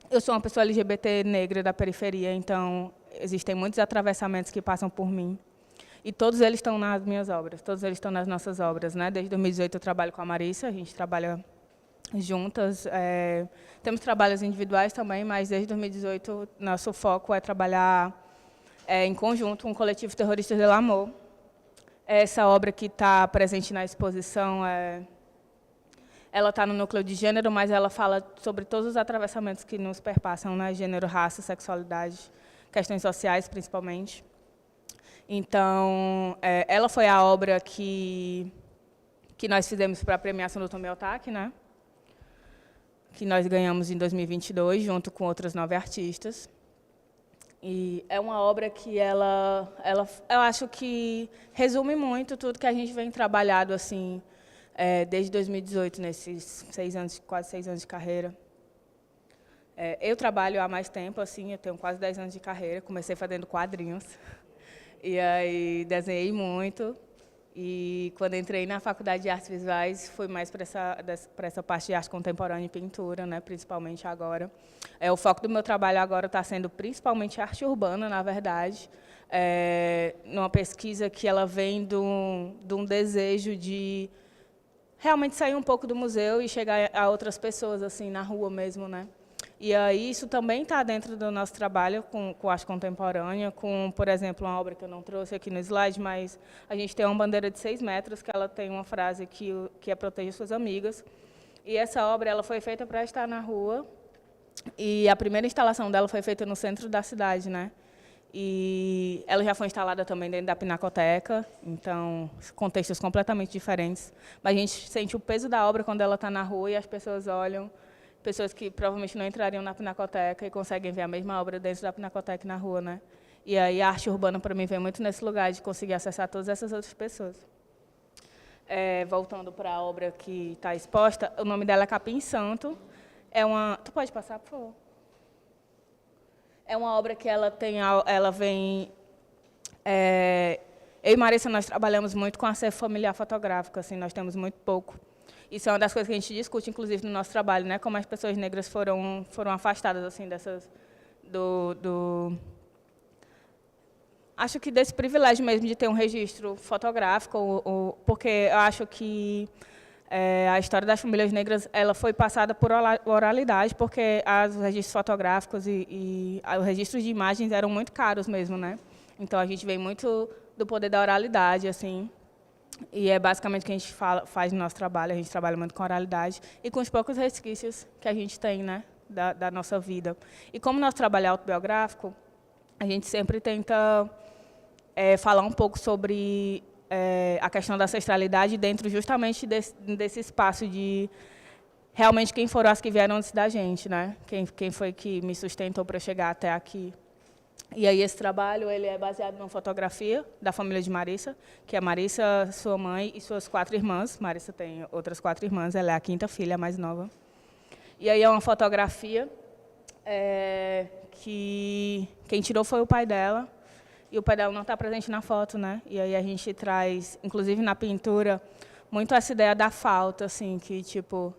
Eu sou uma pessoa LGBT negra da periferia, então existem muitos atravessamentos que passam por mim. E todos eles estão nas minhas obras, todos eles estão nas nossas obras, né? Desde 2018 eu trabalho com a Marissa, a gente trabalha juntas. Temos trabalhos individuais também, mas desde 2018 nosso foco é trabalhar em conjunto com o coletivo Terroristas del Amor. Essa obra que está presente na exposição, ela está no núcleo de gênero, mas ela fala sobre todos os atravessamentos que nos perpassam, né? Gênero, raça, sexualidade, questões sociais, principalmente. Então, ela foi a obra que nós fizemos para a premiação do Tommy Ohtake, né? Que nós ganhamos em 2022, junto com outras 9 artistas. E é uma obra que eu acho que resume muito tudo que a gente vem trabalhando assim, desde 2018, nesses quase 6 anos de carreira. Eu trabalho há mais tempo, assim, eu tenho quase 10 anos de carreira, comecei fazendo quadrinhos. E aí desenhei muito. E quando entrei na Faculdade de Artes Visuais, foi mais para essa parte de arte contemporânea e pintura, né, principalmente agora. O foco do meu trabalho agora está sendo principalmente arte urbana, na verdade, numa pesquisa que ela vem de um desejo de realmente sair um pouco do museu e chegar a outras pessoas, assim, na rua mesmo, né? E aí isso também está dentro do nosso trabalho com arte contemporânea, com, por exemplo, uma obra que eu não trouxe aqui no slide, mas a gente tem uma bandeira de 6 metros, que ela tem uma frase que é proteja suas amigas. E essa obra ela foi feita para estar na rua, e a primeira instalação dela foi feita no centro da cidade, né? E ela já foi instalada também dentro da Pinacoteca, então, contextos completamente diferentes. Mas a gente sente o peso da obra quando ela está na rua e as pessoas olham, pessoas que provavelmente não entrariam na Pinacoteca e conseguem ver a mesma obra dentro da Pinacoteca na rua, né? E aí a arte urbana, para mim, vem muito nesse lugar de conseguir acessar todas essas outras pessoas. Voltando para a obra que está exposta, o nome dela é Capim Santo. Tu pode passar, por favor? É uma obra que ela vem... eu e Marissa, nós trabalhamos muito com acervo familiar fotográfico, assim, nós temos muito pouco. Isso é uma das coisas que a gente discute, inclusive, no nosso trabalho, né? Como as pessoas negras foram afastadas, assim, acho que desse privilégio mesmo de ter um registro fotográfico, porque eu acho que a história das famílias negras ela foi passada por oralidade, porque os registros fotográficos e os registros de imagens eram muito caros mesmo, né? Então a gente vem muito do poder da oralidade, assim. E é basicamente o que a gente faz no nosso trabalho, a gente trabalha muito com oralidade e com os poucos resquícios que a gente tem, né, da nossa vida. E como nosso trabalho é autobiográfico, a gente sempre tenta falar um pouco sobre a questão da ancestralidade dentro justamente desse espaço de realmente quem foram as que vieram antes da gente, né? Quem foi que me sustentou para chegar até aqui. E aí esse trabalho ele é baseado numa fotografia da família de Marissa, que é Marissa, sua mãe e suas 4 irmãs. Marissa tem outras 4 irmãs, ela é a 5ª filha, a mais nova. E aí é uma fotografia que quem tirou foi o pai dela, e o pai dela não está presente na foto, né? E aí a gente traz, inclusive na pintura, muito essa ideia da falta, assim, que tipo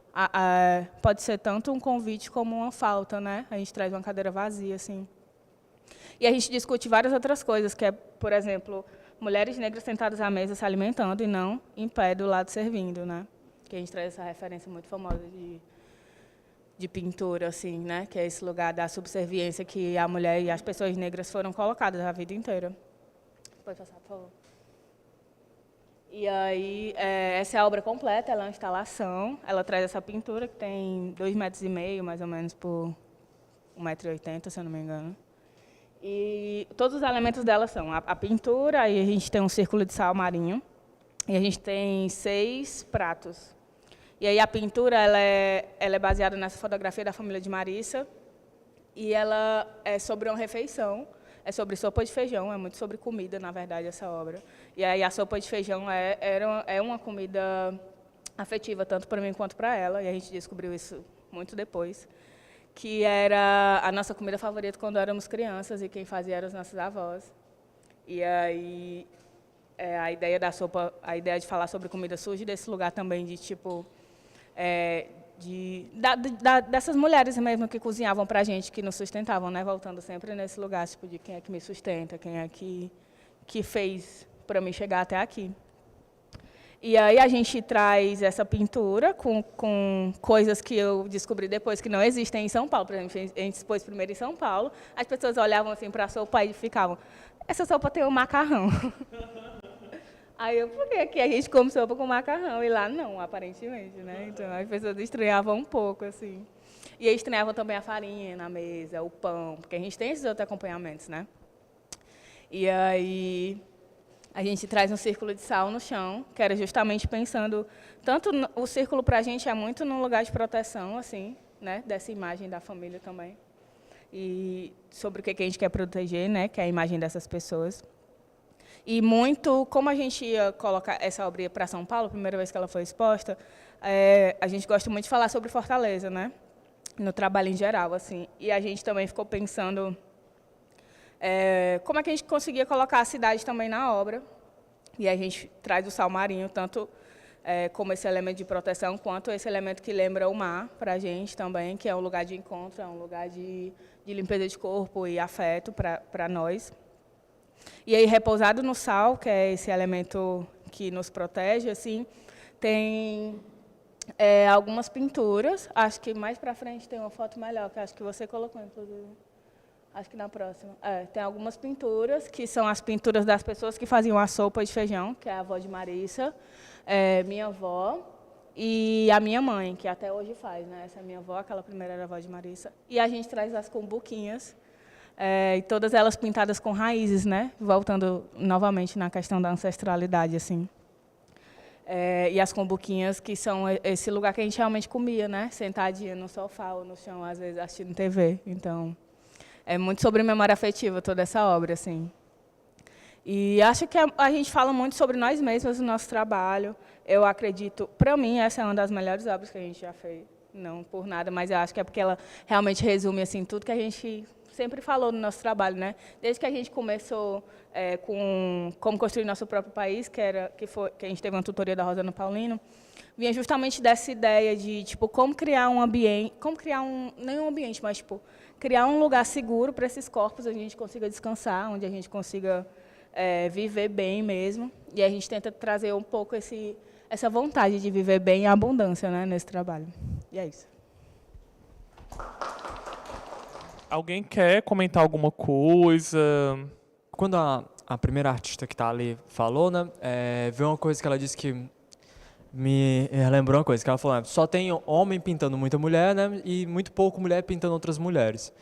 pode ser tanto um convite como uma falta, né? A gente traz uma cadeira vazia, assim. E a gente discute várias outras coisas, que é, por exemplo, mulheres negras sentadas à mesa se alimentando e não em pé do lado servindo, né? Que a gente traz essa referência muito famosa de pintura, assim, né? Que é esse lugar da subserviência que a mulher e as pessoas negras foram colocadas a vida inteira. Pode passar, por favor. E aí, essa é a obra completa, ela é uma instalação, ela traz essa pintura que tem 2,5 metros, mais ou menos, por 1,80 m, se eu não me engano. E todos os elementos dela são a pintura, aí a gente tem um círculo de sal marinho, e a gente tem 6 pratos. E aí a pintura ela é baseada nessa fotografia da família de Marissa, e ela é sobre uma refeição, é sobre sopa de feijão, é muito sobre comida, na verdade, essa obra. E aí a sopa de feijão é uma comida afetiva, tanto para mim quanto para ela, e a gente descobriu isso muito depois, que era a nossa comida favorita quando éramos crianças, e quem fazia eram os nossos avós. E aí a ideia da sopa, a ideia de falar sobre comida surge desse lugar também, de tipo, dessas mulheres mesmo que cozinhavam para a gente, que nos sustentavam, né? Voltando sempre nesse lugar, tipo, de quem é que me sustenta, quem é que fez para mim chegar até aqui. E aí a gente traz essa pintura com coisas que eu descobri depois que não existem em São Paulo. Por exemplo, a gente expôs primeiro em São Paulo, as pessoas olhavam assim para a sopa e ficavam, essa sopa tem um macarrão. Aí eu, por que aqui a gente come sopa com macarrão? E lá não, aparentemente, né? Então as pessoas estranhavam um pouco, assim. E aí estranhavam também a farinha na mesa, o pão, porque a gente tem esses outros acompanhamentos, né? E aí a gente traz um círculo de sal no chão, que era justamente pensando, tanto o círculo para a gente é muito num lugar de proteção, assim, né? Dessa imagem da família também. E sobre o que a gente quer proteger, né? Que é a imagem dessas pessoas. E muito, como a gente ia colocar essa obra para São Paulo, a primeira vez que ela foi exposta, a gente gosta muito de falar sobre Fortaleza, né? No trabalho em geral, assim. E a gente também ficou pensando como é que a gente conseguia colocar a cidade também na obra. E a gente traz o sal marinho, tanto como esse elemento de proteção, quanto esse elemento que lembra o mar para a gente também, que é um lugar de encontro, é um lugar de limpeza de corpo e afeto para nós. E aí, repousado no sal, que é esse elemento que nos protege, assim, tem algumas pinturas. Acho que mais para frente tem uma foto melhor, que acho que você colocou, inclusive. Acho que na próxima. Tem algumas pinturas, que são as pinturas das pessoas que faziam a sopa de feijão, que é a avó de Marissa, minha avó e a minha mãe, que até hoje faz, né? Essa é a minha avó, aquela primeira era a avó de Marissa. E a gente traz as cumbuquinhas, e todas elas pintadas com raízes, né? Voltando novamente na questão da ancestralidade, assim. E as cumbuquinhas, que são esse lugar que a gente realmente comia, né? Sentadinha no sofá ou no chão, às vezes assistindo TV. Então, é muito sobre memória afetiva toda essa obra, assim. E acho que a gente fala muito sobre nós mesmos, o nosso trabalho. Eu acredito, para mim, essa é uma das melhores obras que a gente já fez. Não por nada, mas eu acho que é porque ela realmente resume assim tudo que a gente sempre falou no nosso trabalho, né? Desde que a gente começou com como construir nosso próprio país, que a gente teve uma tutoria da Rosana Paulino, vinha justamente dessa ideia de tipo como criar um ambiente, não um ambiente, mas tipo criar um lugar seguro para esses corpos, onde a gente consiga descansar, onde a gente consiga viver bem mesmo. E a gente tenta trazer um pouco essa vontade de viver bem e a abundância, né, nesse trabalho. E é isso. Alguém quer comentar alguma coisa? Quando a primeira artista que está ali falou, né, veio uma coisa que ela disse que me lembrou uma coisa, que ela falou, né, só tem homem pintando muita mulher, né, e muito pouco mulher pintando outras mulheres.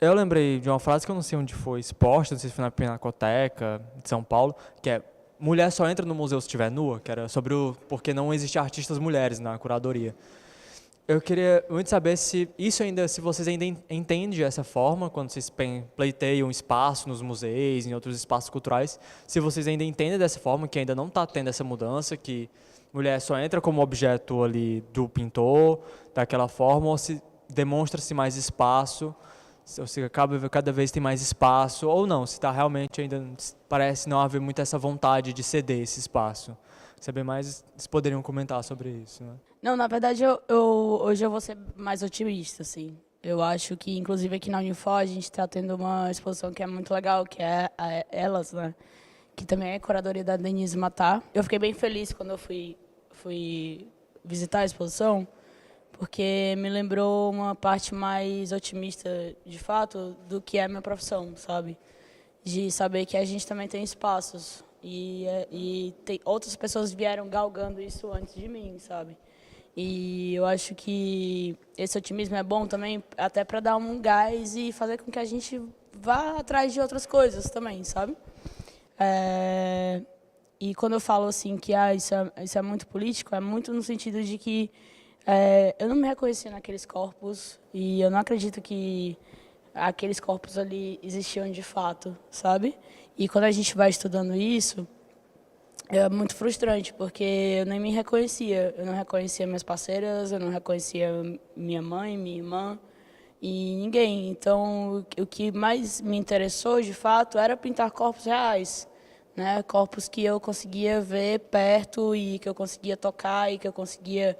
Eu lembrei de uma frase que eu não sei onde foi exposta, não sei se foi na Pinacoteca de São Paulo, que é mulher só entra no museu se estiver nua, que era sobre porque não existem artistas mulheres na curadoria. Eu queria muito saber se vocês ainda entendem essa forma, quando vocês pleiteiam espaço nos museus, em outros espaços culturais, se vocês ainda entendem dessa forma, que ainda não está tendo essa mudança, que mulher só entra como objeto ali do pintor, daquela forma, ou se demonstra-se mais espaço, ou se cada vez tem mais espaço, ou não, se está realmente ainda, parece não haver muito essa vontade de ceder esse espaço. Saber mais, vocês poderiam comentar sobre isso, né? Não, na verdade, hoje eu vou ser mais otimista, assim. Eu acho que, inclusive, aqui na Unifor, a gente está tendo uma exposição que é muito legal, que é Elas, né? Que também é curadoria da Denise Matar. Eu fiquei bem feliz quando eu fui visitar a exposição, porque me lembrou uma parte mais otimista, de fato, do que é a minha profissão, sabe? De saber que a gente também tem espaços. E outras pessoas vieram galgando isso antes de mim, sabe? E eu acho que esse otimismo é bom também, até para dar um gás e fazer com que a gente vá atrás de outras coisas também, sabe? E quando eu falo assim que isso é muito político, é muito no sentido de que eu não me reconhecia naqueles corpos e eu não acredito que aqueles corpos ali existiam de fato, sabe? E quando a gente vai estudando isso, é muito frustrante, porque eu nem me reconhecia. Eu não reconhecia minhas parceiras, eu não reconhecia minha mãe, minha irmã e ninguém. Então, o que mais me interessou, de fato, era pintar corpos reais, né? Corpos que eu conseguia ver perto e que eu conseguia tocar e que eu conseguia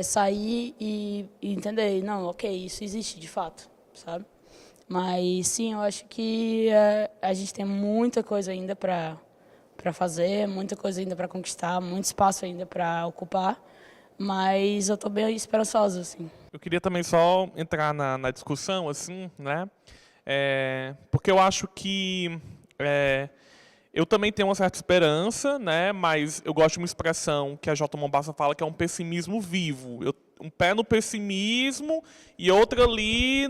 sair e entender. Não, ok, isso existe de fato, sabe? Mas, sim, eu acho que a gente tem muita coisa ainda para fazer, muita coisa ainda para conquistar, muito espaço ainda para ocupar, mas eu estou bem esperançosa, assim. Eu queria também só entrar na discussão, assim, né? Porque eu acho que eu também tenho uma certa esperança, né? Mas eu gosto de uma expressão que a J. Mombassa fala que é um pessimismo vivo. Um pé no pessimismo e outro ali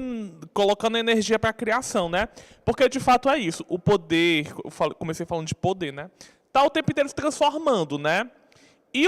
colocando energia para a criação, né? Porque de fato é isso. O poder, comecei falando de poder, né? Tá o tempo inteiro se transformando, né? E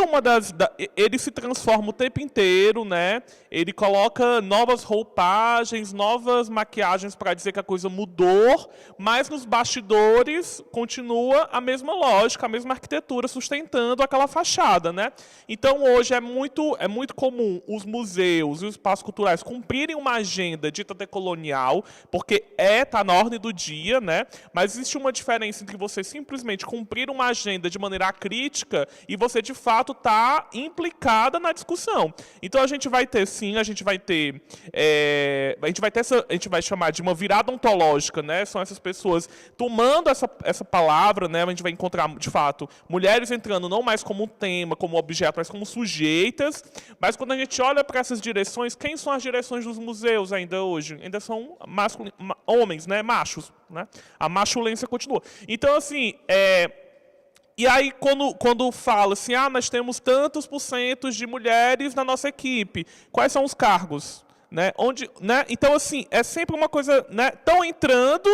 ele se transforma o tempo inteiro, né? Ele coloca novas roupagens, novas maquiagens para dizer que a coisa mudou, mas nos bastidores continua a mesma lógica, a mesma arquitetura sustentando aquela fachada, né? Então hoje é muito comum os museus e os espaços culturais cumprirem uma agenda dita decolonial, porque tá na ordem do dia, né? Mas existe uma diferença entre você simplesmente cumprir uma agenda de maneira acrítica e você de fato está implicada na discussão. Então a gente vai ter sim, a gente vai chamar de uma virada ontológica, né? São essas pessoas tomando essa palavra, né? A gente vai encontrar de fato mulheres entrando não mais como um tema, como objeto, mas como sujeitas. Mas quando a gente olha para essas direções, quem são as direções dos museus ainda hoje? Ainda são homens, né? Machos, né? A machulência continua. Então assim, e aí, quando fala assim, nós temos tantos % de mulheres na nossa equipe, quais são os cargos? Né? Né? Então, assim, é sempre uma coisa, né? Estão entrando,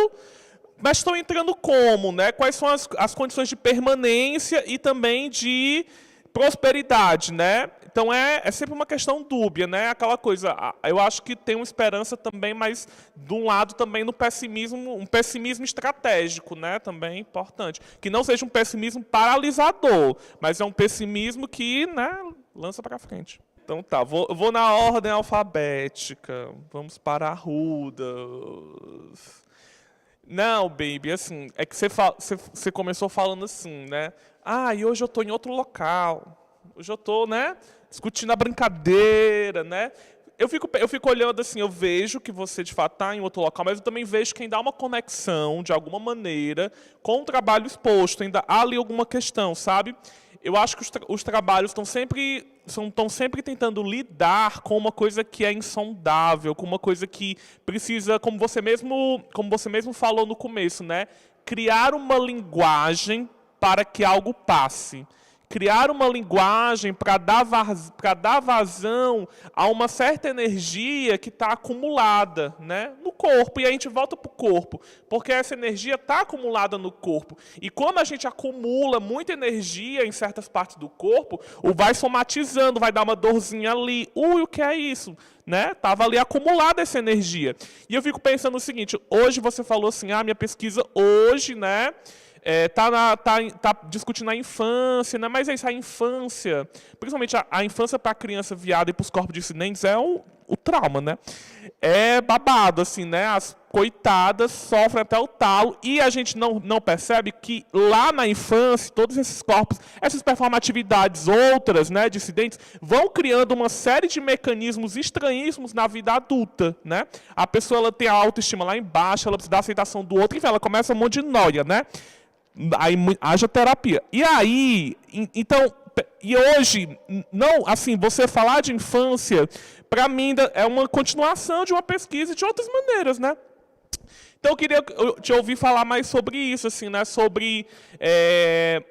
mas estão entrando como? Né? Quais são as condições de permanência e também de prosperidade, né? Então é sempre uma questão dúbia, né? Aquela coisa, eu acho que tem uma esperança também, mas de um lado também no pessimismo, um pessimismo estratégico, né? Também importante, que não seja um pessimismo paralisador, mas é um pessimismo que, né, lança para frente. Então tá, vou na ordem alfabética. Vamos para Arrudas. Não, baby, assim, é que você começou falando assim, né? E hoje eu estou em outro local. Hoje eu estou, né, discutindo a brincadeira, né? Eu fico olhando assim, eu vejo que você, de fato, está em outro local, mas eu também vejo que ainda há uma conexão, de alguma maneira, com o trabalho exposto. Ainda há ali alguma questão, sabe? Eu acho que os trabalhos estão sempre tentando lidar com uma coisa que é insondável, com uma coisa que precisa, como você mesmo falou no começo, né? Criar uma linguagem para que algo passe. Criar uma linguagem para dar vazão a uma certa energia que está acumulada, né, no corpo. E a gente volta para o corpo, porque essa energia está acumulada no corpo. E quando a gente acumula muita energia em certas partes do corpo, vai somatizando, vai dar uma dorzinha ali. O que é isso? Né? Tava ali acumulada essa energia. E eu fico pensando o seguinte, hoje você falou assim, minha pesquisa hoje, né, tá discutindo a infância, né? Mas é isso, a infância, principalmente a infância para a criança viada e para os corpos dissidentes é o trauma, né? É babado, assim, né? As coitadas sofrem até o talo e a gente não percebe que lá na infância, todos esses corpos, essas performatividades outras, né, dissidentes, vão criando uma série de mecanismos estranhíssimos na vida adulta, né? A pessoa ela tem a autoestima lá embaixo, ela precisa da aceitação do outro, enfim, ela começa um monte de nóia, né? Aí haja terapia. E aí, então, e hoje, não, assim, você falar de infância, para mim, ainda é uma continuação de uma pesquisa de outras maneiras, né? Então, eu queria te ouvir falar mais sobre isso, assim, né? Sobre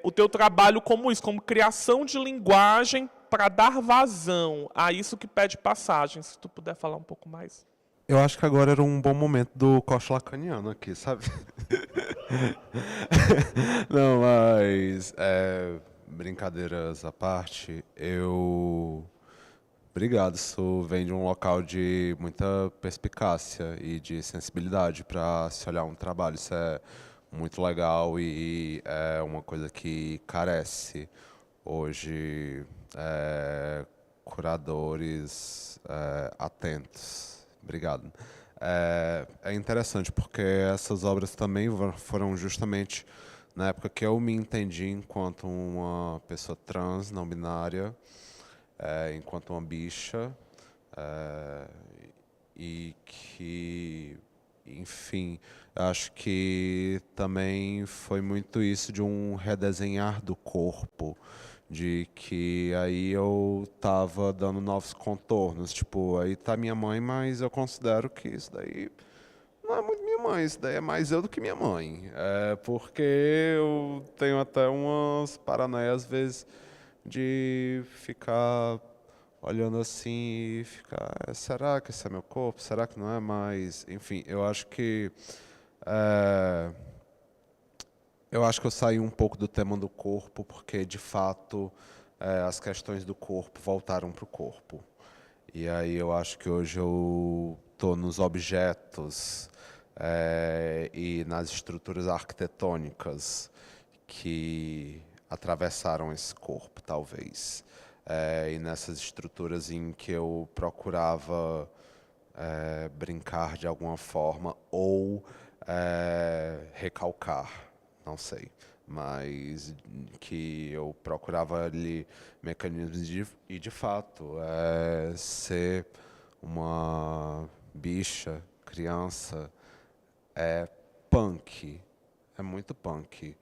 o teu trabalho como isso, como criação de linguagem para dar vazão a isso que pede passagem. Se tu puder falar um pouco mais. Eu acho que agora era um bom momento do corte lacaniano aqui, sabe? Não, mas brincadeiras à parte, obrigado, isso vem de um local de muita perspicácia e de sensibilidade para se olhar um trabalho. Isso é muito legal e é uma coisa que carece hoje curadores atentos. Obrigado. É interessante porque essas obras também foram justamente na época que eu me entendi enquanto uma pessoa trans, não binária, enquanto uma bicha, e que, enfim, acho que também foi muito isso de um redesenhar do corpo, de que aí eu tava dando novos contornos, tipo, aí tá minha mãe, mas eu considero que isso daí não é muito minha mãe, isso daí é mais eu do que minha mãe. Porque eu tenho até umas paranoias, às vezes, de ficar olhando assim e ficar, será que esse é meu corpo? Será que não é mais? Enfim, eu acho que eu saí um pouco do tema do corpo, porque, de fato, as questões do corpo voltaram para o corpo. E aí eu acho que hoje eu estou nos objetos e nas estruturas arquitetônicas que atravessaram esse corpo, talvez. E nessas estruturas em que eu procurava brincar de alguma forma ou recalcar, não sei, mas que eu procurava ali mecanismos e de fato ser uma bicha, criança, é punk, é muito punk.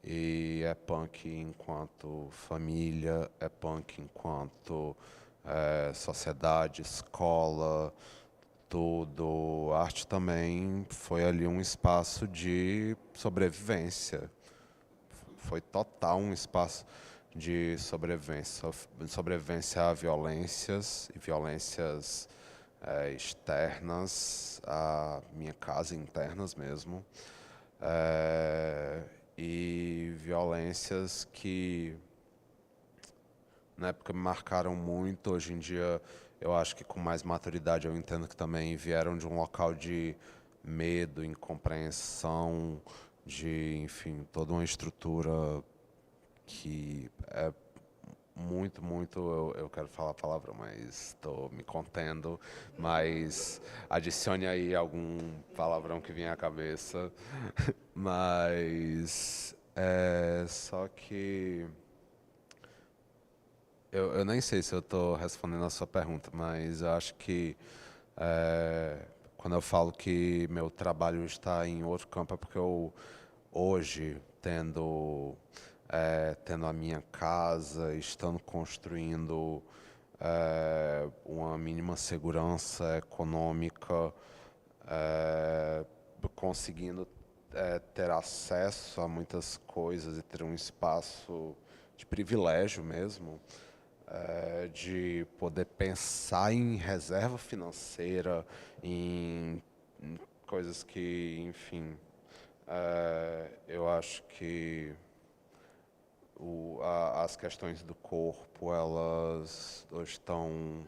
E é punk enquanto família, é punk enquanto sociedade, escola, tudo. Arte também foi ali um espaço de sobrevivência. Foi total um espaço de sobrevivência a violências e violências externas, à minha casa, internas mesmo. E violências que na época me marcaram muito. Hoje em dia, eu acho que com mais maturidade eu entendo que também vieram de um local de medo, incompreensão, de, enfim, toda uma estrutura que é muito, eu quero falar palavrão, mas estou me contendo, mas adicione aí algum palavrão que vier à cabeça, mas só que eu nem sei se eu estou respondendo a sua pergunta, mas eu acho que quando eu falo que meu trabalho está em outro campo é porque eu hoje tendo a minha casa, estando construindo uma mínima segurança econômica, conseguindo ter acesso a muitas coisas e ter um espaço de privilégio mesmo, de poder pensar em reserva financeira, em coisas que, enfim, eu acho que as questões do corpo, elas hoje estão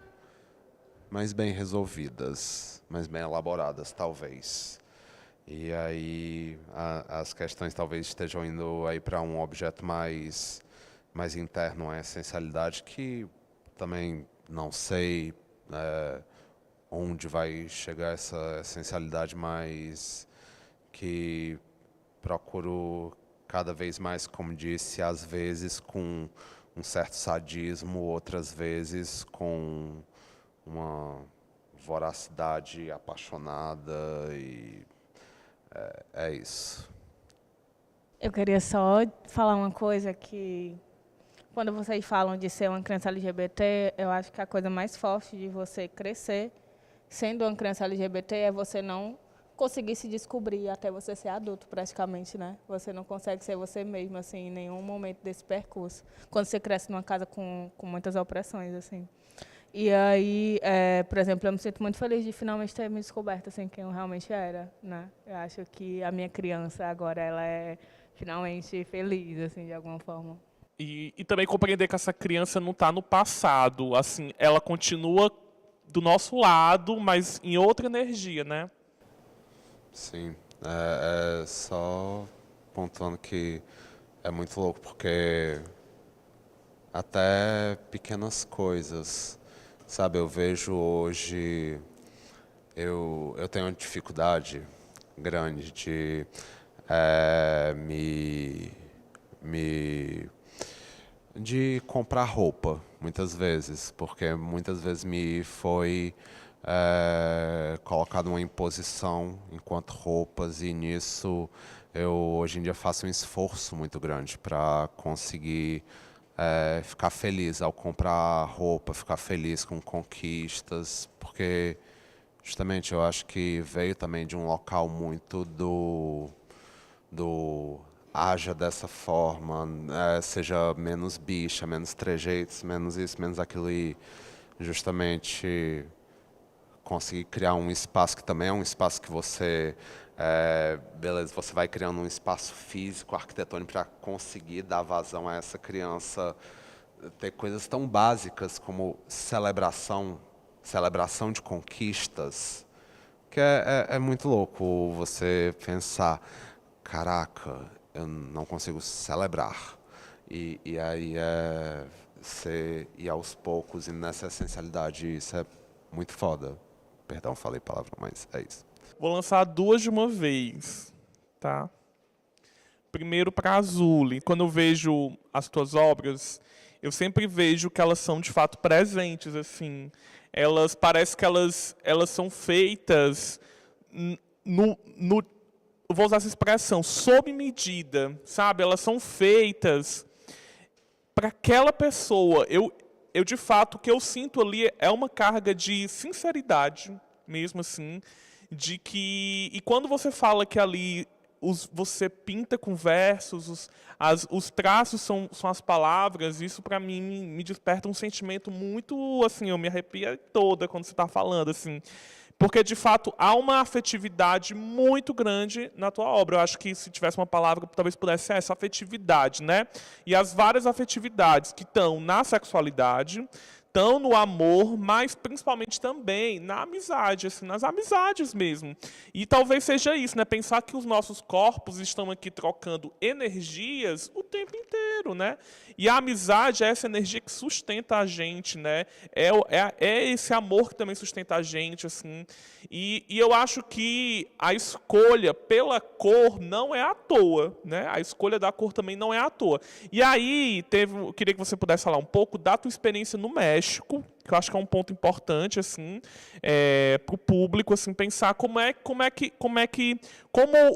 mais bem resolvidas, mais bem elaboradas, talvez. E aí as questões talvez estejam indo aí para um objeto mais interno, uma essencialidade que também não sei onde vai chegar essa essencialidade, mas que procuro cada vez mais, como disse, às vezes com um certo sadismo, outras vezes com uma voracidade apaixonada e é isso. Eu queria só falar uma coisa que, quando vocês falam de ser uma criança LGBT, eu acho que a coisa mais forte de você crescer sendo uma criança LGBT é você não conseguir se descobrir até você ser adulto, praticamente, né? Você não consegue ser você mesmo, assim, em nenhum momento desse percurso. Quando você cresce numa casa com muitas opressões, assim. E aí, por exemplo, eu me sinto muito feliz de finalmente ter me descoberto assim, quem eu realmente era, né? Eu acho que a minha criança agora ela é finalmente feliz, assim, de alguma forma. E também compreender que essa criança não está no passado, assim, ela continua do nosso lado, mas em outra energia, né? Sim, só pontuando que é muito louco, porque até pequenas coisas, sabe, eu vejo hoje, eu tenho uma dificuldade grande de de comprar roupa, muitas vezes, porque muitas vezes me foi colocado uma imposição enquanto roupas, e nisso eu hoje em dia faço um esforço muito grande para conseguir ficar feliz ao comprar roupa, ficar feliz com conquistas, porque justamente eu acho que veio também de um local muito do haja dessa forma, seja menos bicha, menos trejeitos, menos isso, menos aquilo, e justamente conseguir criar um espaço que também é um espaço que você, beleza, você vai criando um espaço físico, arquitetônico, para conseguir dar vazão a essa criança, ter coisas tão básicas como celebração de conquistas, que é muito louco você pensar, caraca, eu não consigo celebrar. E aí você ir aos poucos e nessa essencialidade, isso é muito foda. Perdão, falei palavra, mas é isso. Vou lançar duas de uma vez, tá? Primeiro para a Azul. Quando eu vejo as tuas obras, eu sempre vejo que elas são de fato presentes, assim. Elas parece que elas são feitas no eu vou usar essa expressão, sob medida, sabe? Elas são feitas para aquela pessoa. Eu de fato, o que eu sinto ali é uma carga de sinceridade, mesmo assim, de que... E quando você fala que ali você pinta com versos, os traços são as palavras, isso para mim me desperta um sentimento muito, assim, eu me arrepio toda quando você está falando, assim, porque, de fato, há uma afetividade muito grande na tua obra. Eu acho que, se tivesse uma palavra, talvez pudesse ser essa afetividade, né? E as várias afetividades que estão na sexualidade, estão no amor, mas principalmente também na amizade, assim, nas amizades mesmo. E talvez seja isso, né? Pensar que os nossos corpos estão aqui trocando energias o tempo inteiro, né? E a amizade é essa energia que sustenta a gente, né? É esse amor que também sustenta a gente, assim. E eu acho que a escolha pela cor não é à toa, né? A escolha da cor também não é à toa. E aí, eu queria que você pudesse falar um pouco da tua experiência no México, que eu acho que é um ponto importante, assim, para o público, assim, pensar como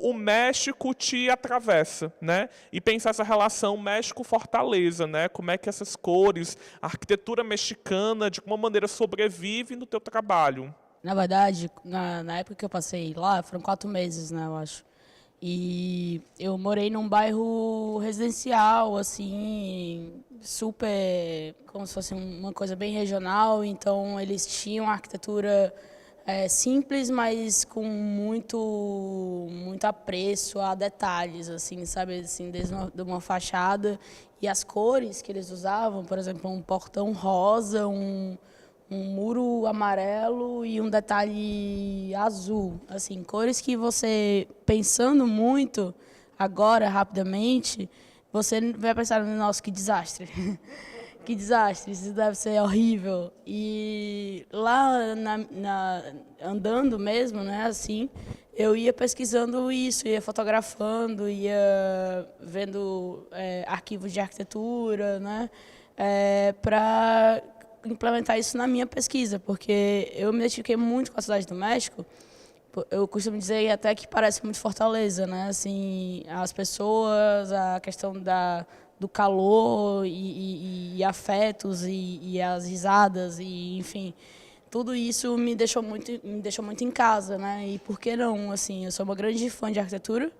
o México te atravessa, né? E pensar essa relação México-Fortaleza, né? Como é que essas cores, a arquitetura mexicana, de alguma maneira sobrevive no teu trabalho. Na verdade, na época que eu passei lá, foram 4 meses, né, eu acho. E eu morei num bairro residencial, assim, super, como se fosse uma coisa bem regional. Então, eles tinham arquitetura simples, mas com muito apreço a detalhes, assim, sabe? Assim, desde uma fachada. E as cores que eles usavam, por exemplo, um portão rosa, um muro amarelo e um detalhe azul, assim, cores que você, pensando muito agora, rapidamente, você vai pensar, nossa, que desastre, que desastre, isso deve ser horrível. E lá, andando mesmo, né, assim, eu ia pesquisando isso, ia fotografando, ia vendo arquivos de arquitetura, né, para implementar isso na minha pesquisa, porque eu me identifiquei muito com a cidade do México. Eu costumo dizer até que parece muito Fortaleza, né? Assim, as pessoas, a questão do calor e afetos e as risadas e, enfim, tudo isso me deixou muito em casa, né? E por que não? Assim, eu sou uma grande fã de arquitetura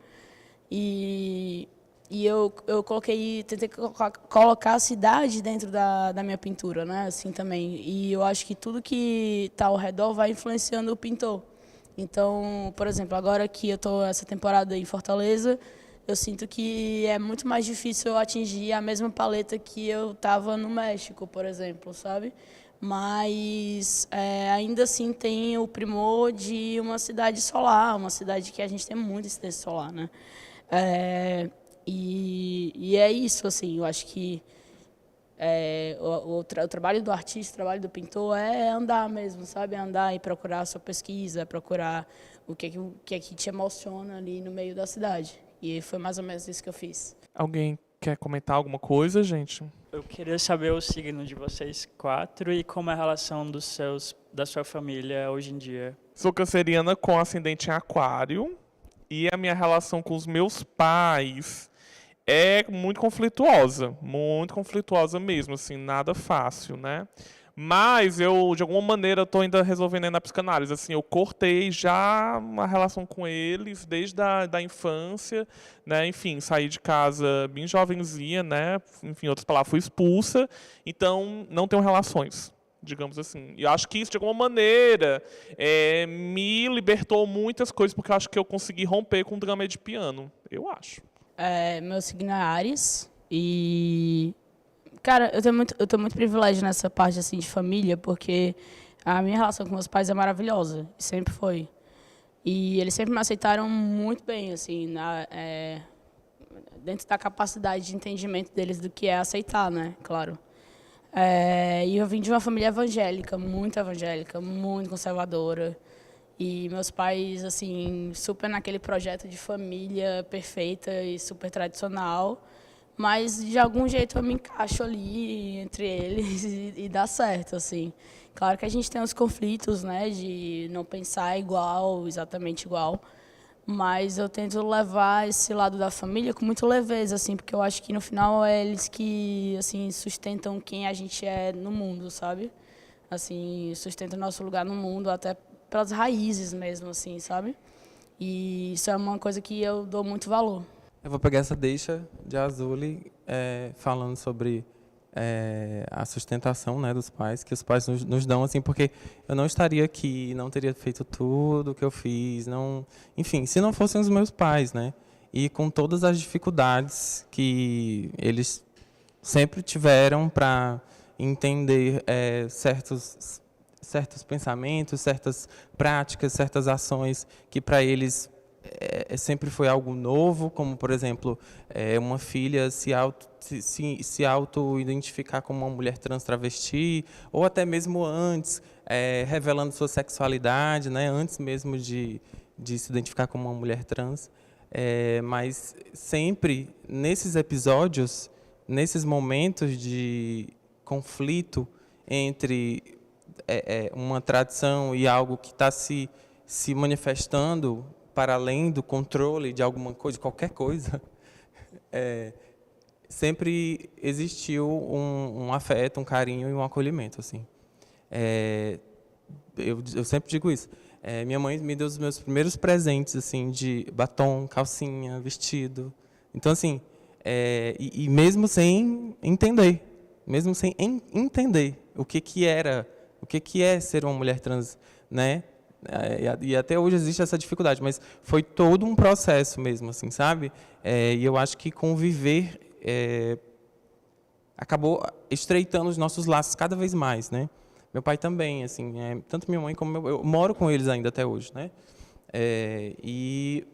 e E eu tentei colocar a cidade dentro da minha pintura, né? Assim também. E eu acho que tudo que está ao redor vai influenciando o pintor. Então, por exemplo, agora que eu estou essa temporada em Fortaleza, eu sinto que é muito mais difícil eu atingir a mesma paleta que eu estava no México, por exemplo, sabe? Mas ainda assim tem o primor de uma cidade solar, uma cidade que a gente tem muita incidência solar, né? E é isso, assim, eu acho que o trabalho do artista, o trabalho do pintor é andar mesmo, sabe? Andar e procurar a sua pesquisa, procurar o que é que te emociona ali no meio da cidade. E foi mais ou menos isso que eu fiz. Alguém quer comentar alguma coisa, gente? Eu queria saber o signo de vocês 4 e como é a relação da sua família hoje em dia. Sou canceriana com ascendente em aquário e a minha relação com os meus pais é muito conflituosa mesmo, assim, nada fácil, né? Mas eu, de alguma maneira, estou ainda resolvendo aí na psicanálise. Assim, eu cortei já uma relação com eles desde da infância, né? Enfim, saí de casa bem jovenzinha, né? Enfim, outras palavras, fui expulsa. Então, não tenho relações, digamos assim. E acho que isso, de alguma maneira, me libertou muitas coisas, porque eu acho que eu consegui romper com o drama de piano. Eu acho. Meu signo é Áries e... Cara, eu tenho muito privilégio nessa parte assim, de família, porque a minha relação com meus pais é maravilhosa, sempre foi. E eles sempre me aceitaram muito bem, assim, dentro da capacidade de entendimento deles do que é aceitar, né? Claro. E eu vim de uma família evangélica, muito conservadora. E meus pais, assim, super naquele projeto de família perfeita e super tradicional. Mas, de algum jeito, eu me encaixo ali entre eles e dá certo, assim. Claro que a gente tem os conflitos, né, de não pensar igual, exatamente igual, mas eu tento levar esse lado da família com muito leveza, assim, porque eu acho que, no final, é eles que, assim, sustentam quem a gente é no mundo, sabe? Assim, sustentam o nosso lugar no mundo, até pelas raízes mesmo, assim, sabe? E isso é uma coisa que eu dou muito valor. Eu vou pegar essa deixa de Azuli falando sobre a sustentação, né, dos pais, que os pais nos dão, assim, porque eu não estaria aqui, não teria feito tudo o que eu fiz, não, enfim, se não fossem os meus pais, né, e com todas as dificuldades que eles sempre tiveram para entender certos pensamentos, certas práticas, certas ações que para eles sempre foi algo novo, como, por exemplo, uma filha se auto-identificar como uma mulher trans travesti, ou até mesmo antes, revelando sua sexualidade, né, antes mesmo de se identificar como uma mulher trans. Mas sempre, nesses episódios, nesses momentos de conflito entre uma tradição e algo que está se manifestando para além do controle de alguma coisa, de qualquer coisa, sempre existiu um afeto, um carinho e um acolhimento, assim. Eu sempre digo isso. Minha mãe me deu os meus primeiros presentes, assim, de batom, calcinha, vestido. Então, assim, e mesmo sem entender o que é ser uma mulher trans, né? E até hoje existe essa dificuldade, mas foi todo um processo mesmo, assim, sabe? E eu acho que conviver acabou estreitando os nossos laços cada vez mais, né? Meu pai também, assim, tanto minha mãe como eu moro com eles ainda até hoje, né? E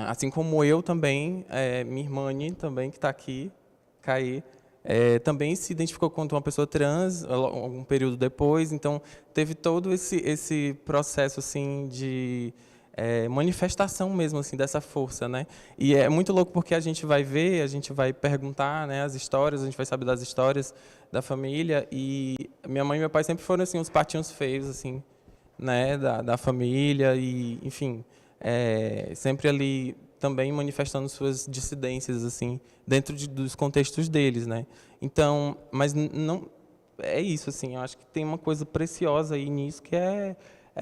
assim como eu também, minha irmã também que está aqui, Caí, também se identificou como uma pessoa trans algum período depois, então teve todo esse processo assim de manifestação mesmo assim dessa força, né? E é muito louco porque a gente vai ver, a gente vai perguntar, né, as histórias, a gente vai saber das histórias da família, e minha mãe e meu pai sempre foram assim os patinhos feios assim, né, da família, e enfim, sempre ali também manifestando suas dissidências assim dentro dos contextos deles, né? Então, mas não é isso, assim, eu acho que tem uma coisa preciosa aí nisso, que é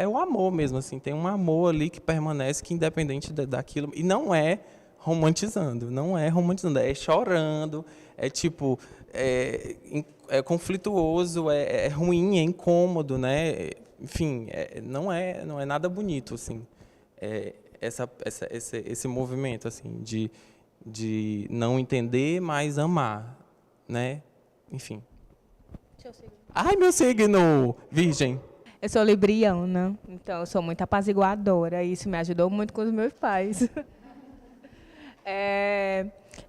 o amor mesmo, assim, tem um amor ali que permanece, que independente daquilo, e não é romantizando, não é romantizando, é chorando, é tipo, é conflituoso, é ruim, é incômodo, né? Enfim, não é nada bonito, assim, esse movimento, assim, de não entender, mas amar, né? Enfim. Ai, meu signo, Virgem. Eu sou libriana, então eu sou muito apaziguadora, e isso me ajudou muito com os meus pais.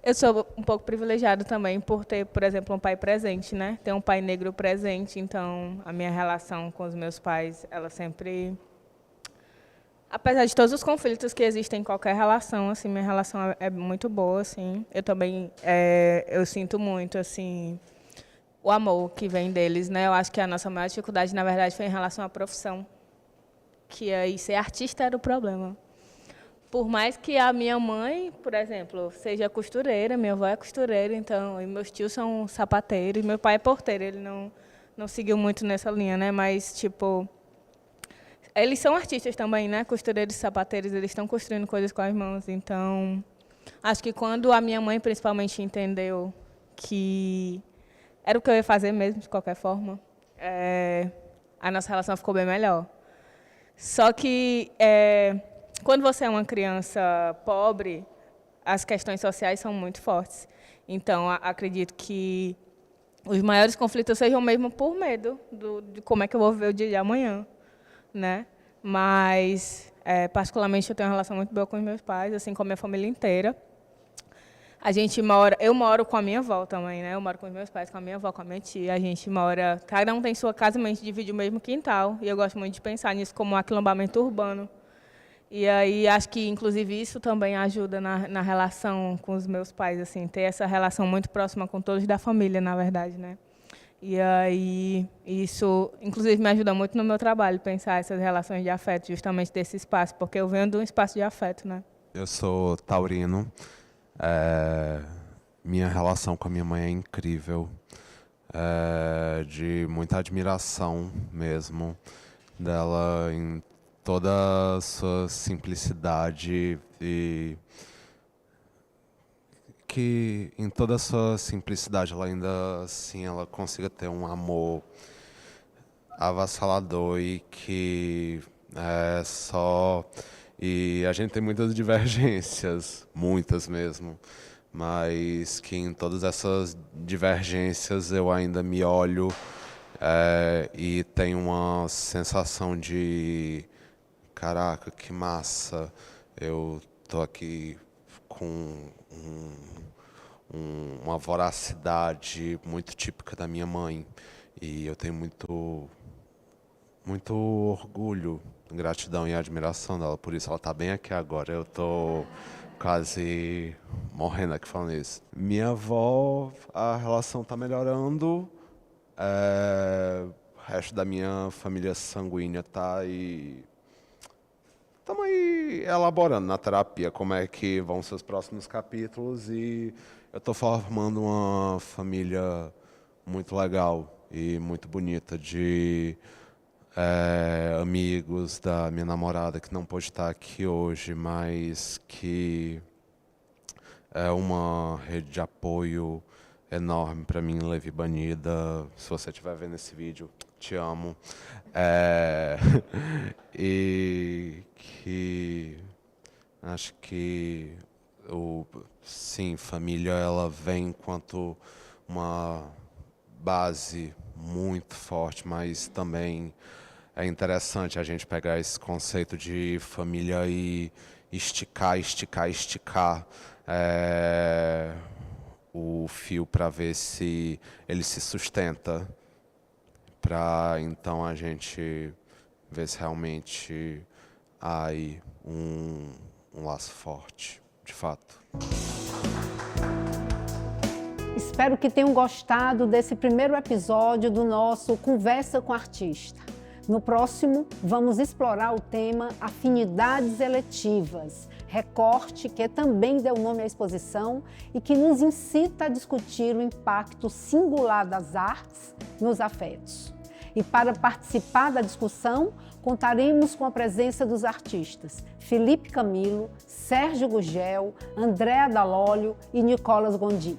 Eu sou um pouco privilegiada também por ter, por exemplo, um pai presente, né? Ter um pai negro presente, então a minha relação com os meus pais, ela sempre... Apesar de todos os conflitos que existem em qualquer relação, assim, minha relação é muito boa, assim. Eu também, eu sinto muito, assim, o amor que vem deles, né? Eu acho que a nossa maior dificuldade, na verdade, foi em relação à profissão. Que aí ser artista era o problema. Por mais que a minha mãe, por exemplo, seja costureira, minha avó é costureira, então, e meus tios são sapateiros, meu pai é porteiro, ele não seguiu muito nessa linha, né? Mas, tipo, eles são artistas também, né? Costureiros e sapateiros, eles estão construindo coisas com as mãos. Então, acho que quando a minha mãe, principalmente, entendeu que era o que eu ia fazer mesmo, de qualquer forma, a nossa relação ficou bem melhor. Só que, quando você é uma criança pobre, as questões sociais são muito fortes. Então, acredito que os maiores conflitos sejam mesmo por medo de como é que eu vou viver o dia de amanhã, né? Mas, particularmente, eu tenho uma relação muito boa com os meus pais, assim como a minha família inteira. Eu moro com a minha avó também, né? Eu moro com os meus pais, com a minha avó, com a minha tia. A gente mora, cada um tem sua casa, mas a gente divide o mesmo quintal. E eu gosto muito de pensar nisso como um aquilombamento urbano. E aí acho que, inclusive, isso também ajuda na relação com os meus pais, assim, ter essa relação muito próxima com todos da família, na verdade, né? E aí isso, inclusive, me ajuda muito no meu trabalho, pensar essas relações de afeto, justamente desse espaço, porque eu venho de um espaço de afeto, né? Eu sou taurino. Minha relação com a minha mãe é incrível, de muita admiração mesmo dela em toda a sua simplicidade e que em toda a sua simplicidade ela ainda assim ela consiga ter um amor avassalador e que é só... E a gente tem muitas divergências, muitas mesmo, mas que em todas essas divergências eu ainda me olho e tenho uma sensação de caraca, que massa, eu tô aqui com uma voracidade muito típica da minha mãe e eu tenho muito orgulho, gratidão e admiração dela, por isso ela tá bem aqui agora. Eu tô quase morrendo aqui falando isso. Minha avó, a relação tá melhorando, o resto da minha família sanguínea tá aí. Estamos aí elaborando na terapia como é que vão ser os próximos capítulos e eu tô formando uma família muito legal e muito bonita de amigos da minha namorada que não pôde estar aqui hoje, mas que é uma rede de apoio enorme para mim, Levi Banida. Se você estiver vendo esse vídeo, te amo. E que acho que sim, família ela vem enquanto uma base muito forte, mas também é interessante a gente pegar esse conceito de família e esticar o fio para ver se ele se sustenta, para então a gente ver se realmente há aí um laço forte, de fato. Espero que tenham gostado desse primeiro episódio do nosso Conversa com Artista. No próximo, vamos explorar o tema Afinidades Eletivas, recorte que também deu nome à exposição e que nos incita a discutir o impacto singular das artes nos afetos. E para participar da discussão, contaremos com a presença dos artistas Felipe Camilo, Sérgio Gugel, Andréa Dalólio e Nicolas Gondim.